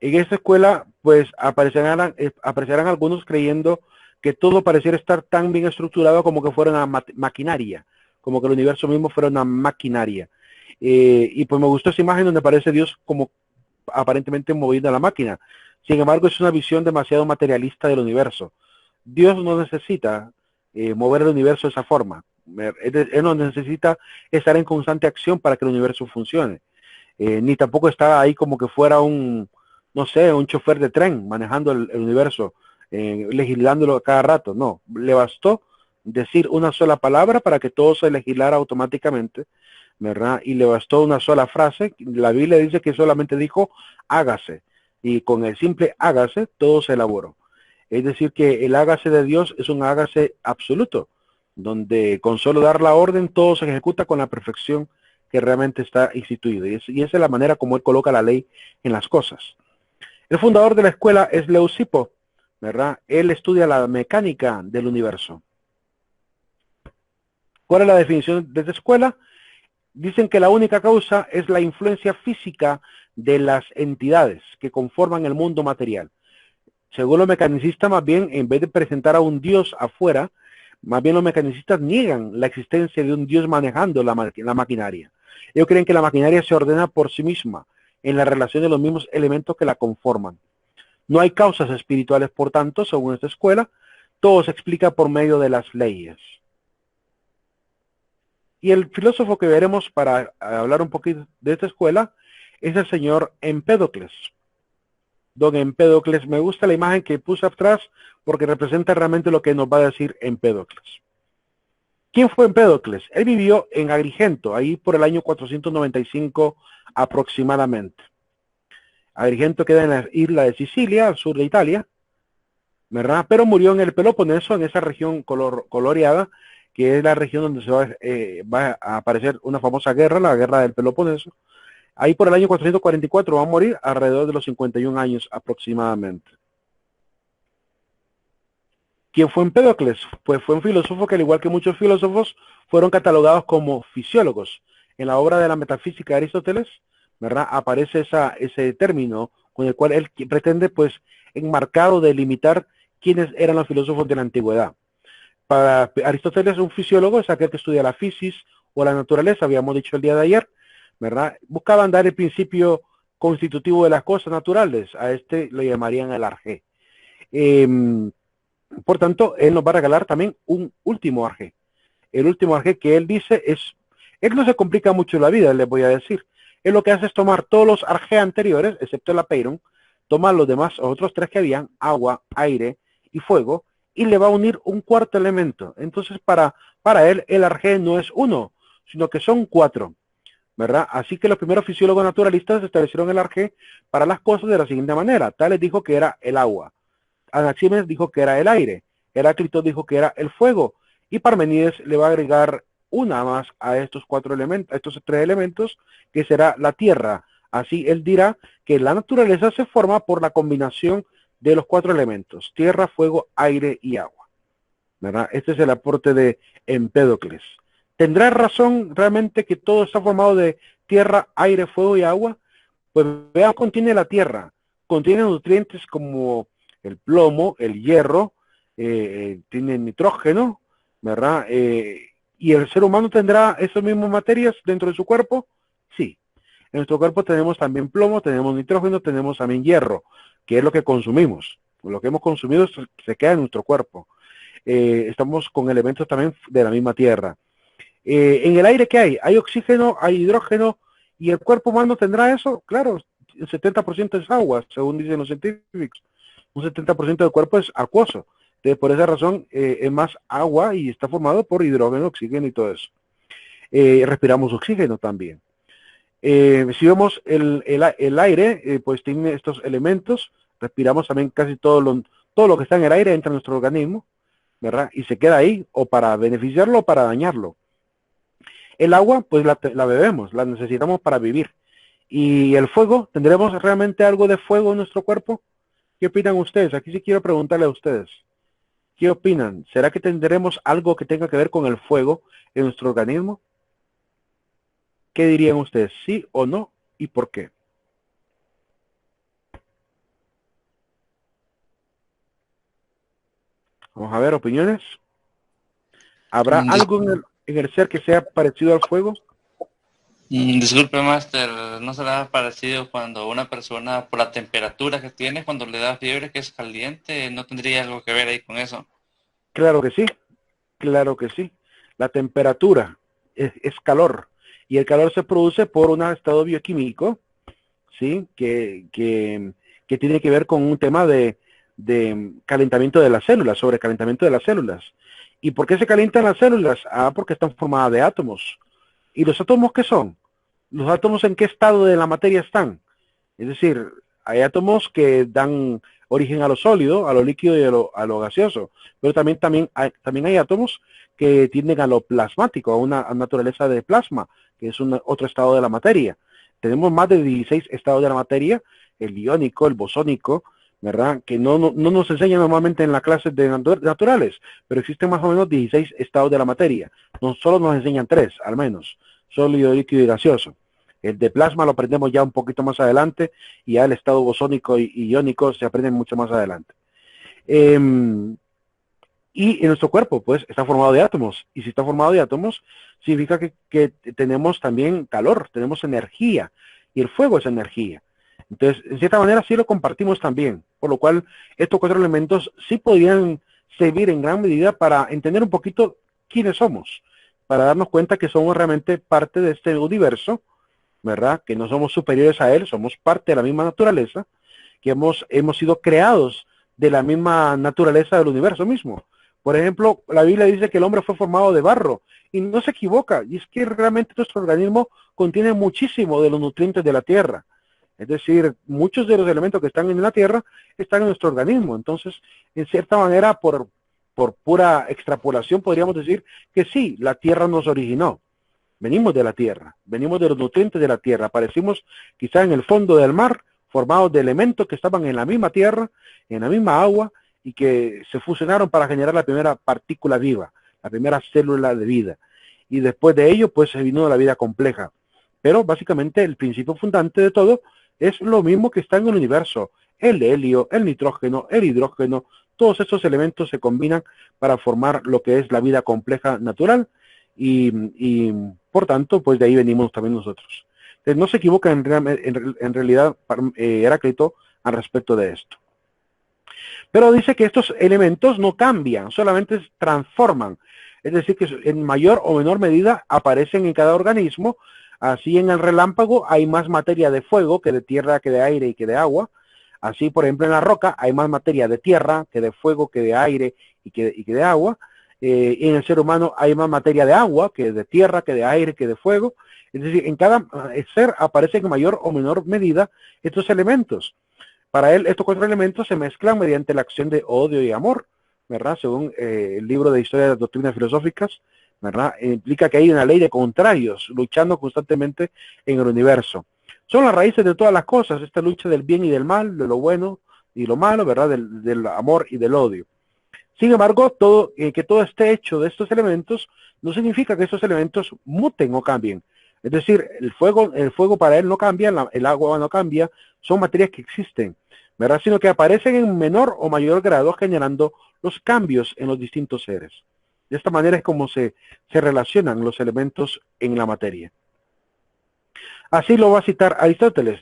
En esta escuela, pues, aparecerán algunos creyendo que todo pareciera estar tan bien estructurado como que fuera una maquinaria, como que el universo mismo fuera una maquinaria. Y pues me gustó esa imagen donde aparece Dios como aparentemente moviendo a la máquina. Sin embargo, es una visión demasiado materialista del universo. Dios no necesita mover el universo de esa forma. Él no necesita estar en constante acción para que el universo funcione. Ni tampoco está ahí como que fuera no sé, un chofer de tren manejando el universo, legislándolo cada rato. No, le bastó decir una sola palabra para que todo se legislara automáticamente, ¿verdad? Y le bastó una sola frase. La Biblia dice que solamente dijo hágase, y con el simple hágase todo se elaboró. Es decir, que el hágase de Dios es un hágase absoluto, donde con solo dar la orden todo se ejecuta con la perfección que realmente está instituido. Y esa es la manera como él coloca la ley en las cosas. El fundador de la escuela es Leucipo, ¿verdad? Él estudia la mecánica del universo. ¿Cuál es la definición de esta escuela? Dicen que la única causa es la influencia física de las entidades que conforman el mundo material. Según los mecanicistas, más bien, en vez de presentar a un Dios afuera, más bien los mecanicistas niegan la existencia de un Dios manejando la maquinaria. Ellos creen que la maquinaria se ordena por sí misma, en la relación de los mismos elementos que la conforman. No hay causas espirituales, por tanto, según esta escuela, todo se explica por medio de las leyes. Y el filósofo que veremos para hablar un poquito de esta escuela es el señor Empédocles. Don Empédocles, me gusta la imagen que puse atrás porque representa realmente lo que nos va a decir Empédocles. ¿Quién fue Empédocles? Él vivió en Agrigento, ahí por el año 495 aproximadamente. Agrigento queda en la isla de Sicilia, al sur de Italia, ¿verdad? Pero murió en el Peloponeso, en esa región coloreada, que es la región donde va a aparecer una famosa guerra, la guerra del Peloponeso. Ahí por el año 444 va a morir alrededor de los 51 años aproximadamente. ¿Quién fue Empédocles? Pues fue un filósofo que, al igual que muchos filósofos, fueron catalogados como fisiólogos. En la obra de la Metafísica de Aristóteles, ¿verdad?, aparece ese término con el cual él pretende, pues, enmarcar o delimitar quiénes eran los filósofos de la antigüedad. Para Aristóteles, un fisiólogo es aquel que estudia la física o la naturaleza, habíamos dicho el día de ayer, ¿verdad? Buscaban dar el principio constitutivo de las cosas naturales. A este lo llamarían el arjé. Por tanto, él nos va a regalar también un último arjé. El último arjé que él dice él no se complica mucho la vida, les voy a decir. él lo que hace es tomar todos los argé anteriores, excepto el apeiron, toma los demás, otros tres que habían, agua, aire y fuego, y le va a unir un cuarto elemento. Entonces, para él, el argé no es uno, sino que son cuatro, ¿verdad? Así que los primeros fisiólogos naturalistas establecieron el argé para las cosas de la siguiente manera. Tales dijo que era el agua, Anaxímenes dijo que era el aire, Heráclito dijo que era el fuego, y Parmenides le va a agregar una más a estos cuatro elementos, a estos tres elementos, que será la tierra. Así él dirá que la naturaleza se forma por la combinación de los cuatro elementos, tierra, fuego, aire y agua, ¿verdad? Este es el aporte de Empédocles. ¿Tendrá razón realmente que todo está formado de tierra, aire, fuego y agua? Pues veamos, contiene la tierra, contiene nutrientes como el plomo, el hierro, tiene nitrógeno, ¿verdad? ¿Y el ser humano tendrá esas mismas materias dentro de su cuerpo? Sí. En nuestro cuerpo tenemos también plomo, tenemos nitrógeno, tenemos también hierro, que es lo que consumimos. Lo que hemos consumido se queda en nuestro cuerpo. Estamos con elementos también de la misma tierra. En el aire, ¿qué hay? Hay oxígeno, hay hidrógeno, ¿y el cuerpo humano tendrá eso? Claro, el 70% es agua, según dicen los científicos. Un 70% del cuerpo es acuoso. Entonces, por esa razón, es más agua y está formado por hidrógeno, oxígeno y todo eso. Respiramos oxígeno también. Si vemos el aire, pues tiene estos elementos. Respiramos también casi todo lo que está en el aire entra en nuestro organismo, ¿verdad? Y se queda ahí, o para beneficiarlo o para dañarlo. El agua, pues la bebemos, la necesitamos para vivir. Y el fuego, ¿tendremos realmente algo de fuego en nuestro cuerpo? ¿Qué opinan ustedes? Aquí sí quiero preguntarle a ustedes. ¿Qué opinan? ¿Será que tendremos algo que tenga que ver con el fuego en nuestro organismo? ¿Qué dirían ustedes? ¿Sí o no? ¿Y por qué? Vamos a ver, opiniones. ¿Habrá algo en el ser que sea parecido al fuego? Disculpe, Master, ¿no será parecido cuando una persona, por la temperatura que tiene, cuando le da fiebre, que es caliente, no tendría algo que ver ahí con eso? Claro que sí, claro que sí. La temperatura es calor, y el calor se produce por un estado bioquímico, ¿sí? Que tiene que ver con un tema de calentamiento de las células, sobrecalentamiento de las células. ¿Y por qué se calientan las células? Porque están formadas de átomos. ¿Y los átomos qué son? ¿Los átomos en qué estado de la materia están? Es decir, hay átomos que dan origen a lo sólido, a lo líquido y a lo gaseoso, pero también hay átomos que tienden a lo plasmático, a una naturaleza de plasma, que es otro estado de la materia. Tenemos más de 16 estados de la materia, el iónico, el bosónico, ¿verdad? Que no nos enseñan normalmente en las clases de naturales, pero existen más o menos 16 estados de la materia. No solo nos enseñan 3, al menos, sólido, líquido y gaseoso. El de plasma lo aprendemos ya un poquito más adelante, y ya el estado bosónico y iónico se aprenden mucho más adelante. Y en nuestro cuerpo, pues, está formado de átomos. Y si está formado de átomos, significa que tenemos también calor, tenemos energía. Y el fuego es energía. Entonces, en cierta manera, sí lo compartimos también. Por lo cual, estos cuatro elementos sí podrían servir en gran medida para entender un poquito quiénes somos. Para darnos cuenta que somos realmente parte de este universo, ¿verdad? Que no somos superiores a él, somos parte de la misma naturaleza, que hemos sido creados de la misma naturaleza del universo mismo. Por ejemplo, la Biblia dice que el hombre fue formado de barro, y no se equivoca, y es que realmente nuestro organismo contiene muchísimo de los nutrientes de la tierra. Es decir, muchos de los elementos que están en la tierra están en nuestro organismo. Entonces, en cierta manera, por pura extrapolación, podríamos decir que sí, la tierra nos originó. Venimos de la tierra, venimos de los nutrientes de la tierra, aparecimos quizá en el fondo del mar, formados de elementos que estaban en la misma tierra, en la misma agua, y que se fusionaron para generar la primera partícula viva, la primera célula de vida. Y después de ello, pues se vino la vida compleja. Pero básicamente el principio fundante de todo es lo mismo que está en el universo. El helio, el nitrógeno, el hidrógeno, todos estos elementos se combinan para formar lo que es la vida compleja natural, y por tanto, pues de ahí venimos también nosotros. Entonces, no se equivoca en realidad Heráclito al respecto de esto. Pero dice que estos elementos no cambian, solamente transforman. Es decir, que en mayor o menor medida aparecen en cada organismo Así en el relámpago hay más materia de fuego que de tierra, que de aire y que de agua. Así, por ejemplo, en la roca hay más materia de tierra que de fuego, que de aire y que de agua. Y en el ser humano hay más materia de agua que de tierra, que de aire, que de fuego. Es decir, en cada ser aparecen en mayor o menor medida estos elementos. Para él, estos 4 elementos se mezclan mediante la acción de odio y amor, ¿verdad? Según el libro de Historia de las Doctrinas Filosóficas, ¿verdad? Implica que hay una ley de contrarios luchando constantemente en el universo. Son las raíces de todas las cosas, esta lucha del bien y del mal, de lo bueno y lo malo, ¿verdad? Del amor y del odio. Sin embargo, que todo esté hecho de estos elementos no significa que estos elementos muten o cambien. Es decir, el fuego para él no cambia, el agua no cambia, son materias que existen, ¿verdad? Sino que aparecen en menor o mayor grado generando los cambios en los distintos seres. De esta manera es como se relacionan los elementos en la materia. Así lo va a citar Aristóteles.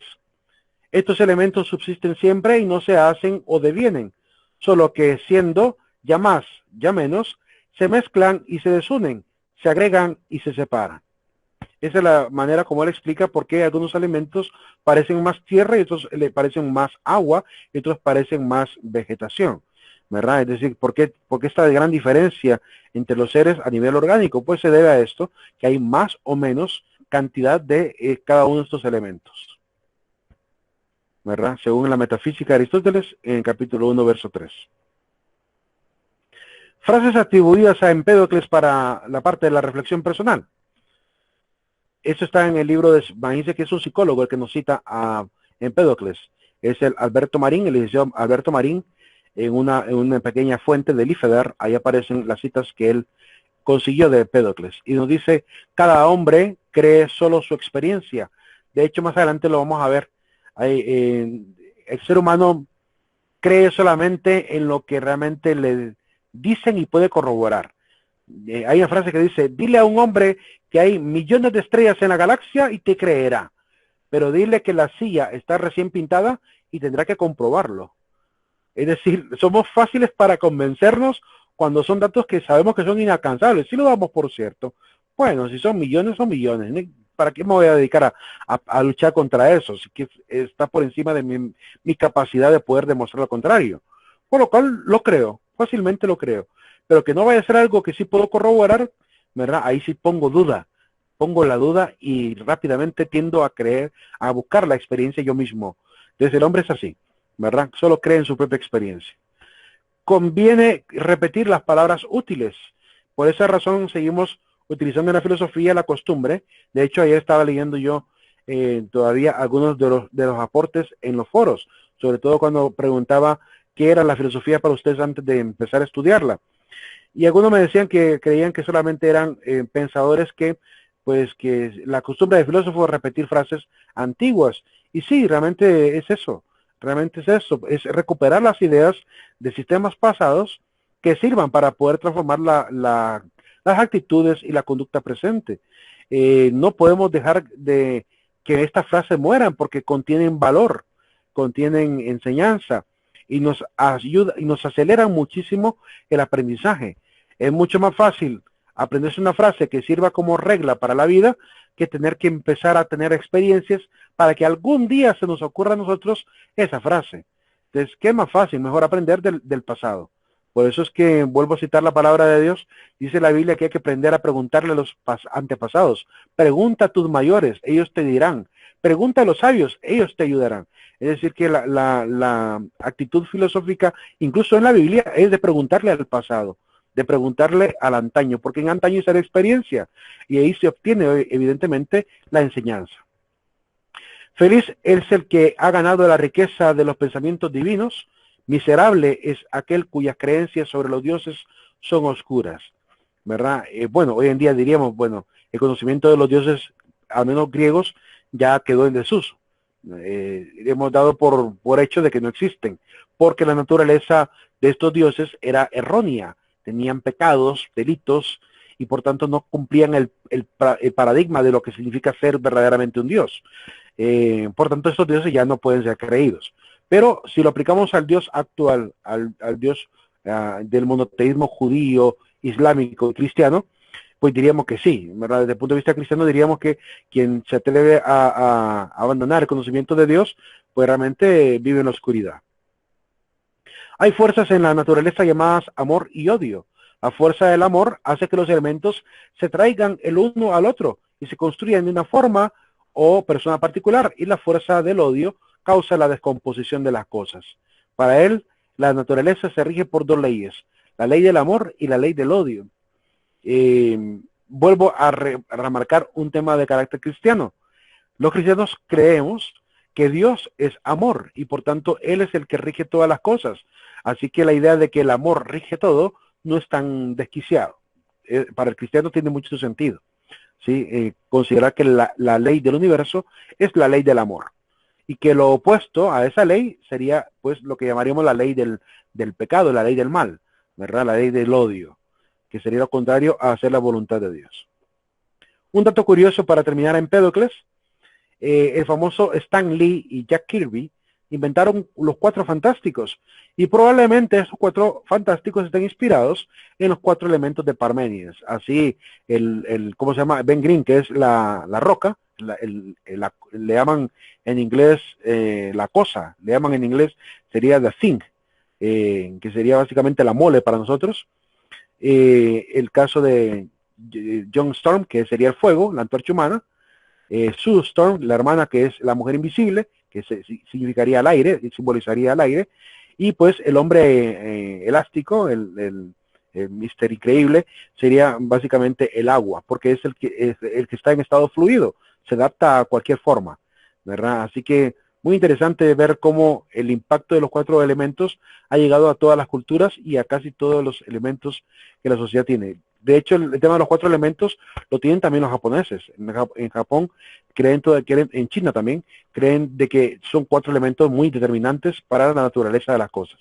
Estos elementos subsisten siempre y no se hacen o devienen, solo que siendo ya más, ya menos, se mezclan y se desunen, se agregan y se separan. Esa es la manera como él explica por qué algunos elementos parecen más tierra y otros le parecen más agua y otros parecen más vegetación, ¿verdad? Es decir, ¿por qué esta gran diferencia entre los seres a nivel orgánico? Pues se debe a esto, que hay más o menos cantidad de cada uno de estos elementos, ¿verdad? Según la metafísica de Aristóteles, en el capítulo 1, verso 3. Frases atribuidas a Empédocles para la parte de la reflexión personal. Eso está en el libro de, imagínense que es un psicólogo el que nos cita a Empédocles. Es el Alberto Marín, el licenciado Alberto Marín, en una pequeña fuente del IFEDER. Ahí aparecen las citas que él consiguió de Empédocles. Y nos dice, cada hombre cree solo su experiencia. De hecho, más adelante lo vamos a ver. El ser humano cree solamente en lo que realmente le dicen y puede corroborar. Hay una frase que dice, dile a un hombre que hay millones de estrellas en la galaxia y te creerá, pero dile que la silla está recién pintada y tendrá que comprobarlo. Es decir, somos fáciles para convencernos cuando son datos que sabemos que son inalcanzables. Si lo damos por cierto, bueno, si son millones, son millones. ¿Para qué me voy a dedicar a luchar contra eso? Si que está por encima de mi capacidad de poder demostrar lo contrario. Por lo cual lo creo, fácilmente lo creo. Pero que no vaya a ser algo que sí puedo corroborar, ¿verdad? Ahí sí pongo la duda y rápidamente tiendo a creer, a buscar la experiencia yo mismo. Entonces el hombre es así, ¿verdad? Solo cree en su propia experiencia. Conviene repetir las palabras útiles. Por esa razón seguimos utilizando en la filosofía la costumbre. De hecho, ayer estaba leyendo yo todavía algunos de los aportes en los foros, sobre todo cuando preguntaba qué era la filosofía para ustedes antes de empezar a estudiarla. Y algunos me decían que creían que solamente eran pensadores que la costumbre de filósofos es repetir frases antiguas. Y sí, realmente es eso. Realmente es eso. Es recuperar las ideas de sistemas pasados que sirvan para poder transformar las actitudes y la conducta presente. No podemos dejar de que estas frases mueran porque contienen valor, contienen enseñanza y nos ayuda y nos aceleran muchísimo el aprendizaje. Es mucho más fácil aprenderse una frase que sirva como regla para la vida que tener que empezar a tener experiencias para que algún día se nos ocurra a nosotros esa frase. Entonces, ¿qué es más fácil? Mejor aprender del pasado. Por eso es que vuelvo a citar la palabra de Dios. Dice la Biblia que hay que aprender a preguntarle a los antepasados. Pregunta a tus mayores, ellos te dirán. Pregunta a los sabios, ellos te ayudarán. Es decir, que la actitud filosófica, incluso en la Biblia, es de preguntarle al pasado, de preguntarle al antaño, porque en antaño es la experiencia y ahí se obtiene evidentemente la enseñanza. Feliz es el que ha ganado la riqueza de los pensamientos divinos, miserable es aquel cuyas creencias sobre los dioses son oscuras, ¿verdad? Bueno, hoy en día diríamos, bueno, el conocimiento de los dioses, al menos griegos, ya quedó en desuso. Hemos dado por hecho de que no existen, porque la naturaleza de estos dioses era errónea, tenían pecados, delitos, y por tanto no cumplían el paradigma de lo que significa ser verdaderamente un dios. Por tanto, estos dioses ya no pueden ser creídos. Pero si lo aplicamos al Dios actual, al Dios del monoteísmo judío, islámico y cristiano, pues diríamos que sí, ¿verdad? Desde el punto de vista cristiano diríamos que quien se atreve a abandonar el conocimiento de Dios, pues realmente vive en la oscuridad. Hay fuerzas en la naturaleza llamadas amor y odio. La fuerza del amor hace que los elementos se traigan el uno al otro y se construyan de una forma o persona particular, y la fuerza del odio causa la descomposición de las cosas. Para él, la naturaleza se rige por dos leyes, la ley del amor y la ley del odio. Vuelvo a remarcar un tema de carácter cristiano. Los cristianos creemos que Dios es amor y por tanto Él es el que rige todas las cosas. Así que la idea de que el amor rige todo no es tan desquiciado. Para el cristiano tiene mucho sentido, ¿sí? Considerar que la ley del universo es la ley del amor y que lo opuesto a esa ley sería pues lo que llamaríamos la ley del pecado, la ley del mal, ¿verdad? La ley del odio, que sería lo contrario a hacer la voluntad de Dios. Un dato curioso para terminar en Empédocles, el famoso Stan Lee y Jack Kirby inventaron los Cuatro Fantásticos, y probablemente esos Cuatro Fantásticos estén inspirados en los Cuatro Elementos de Parménides. Así, ¿cómo se llama? Ben Green, que es la roca, le llaman en inglés la cosa, le llaman en inglés, sería the thing, que sería básicamente la mole para nosotros. El caso de John Storm, que sería el fuego, la antorcha humana. Sue Storm, la hermana, que es la mujer invisible, que significaría el aire, simbolizaría el aire. Y pues el hombre elástico, el Mister Increíble, sería básicamente el agua, porque es el que está en estado fluido, se adapta a cualquier forma, ¿verdad? Así que muy interesante ver cómo el impacto de los cuatro elementos ha llegado a todas las culturas y a casi todos los elementos que la sociedad tiene. De hecho, el tema de los cuatro elementos lo tienen también los japoneses. En Japón creen, en China también, creen de que son cuatro elementos muy determinantes para la naturaleza de las cosas.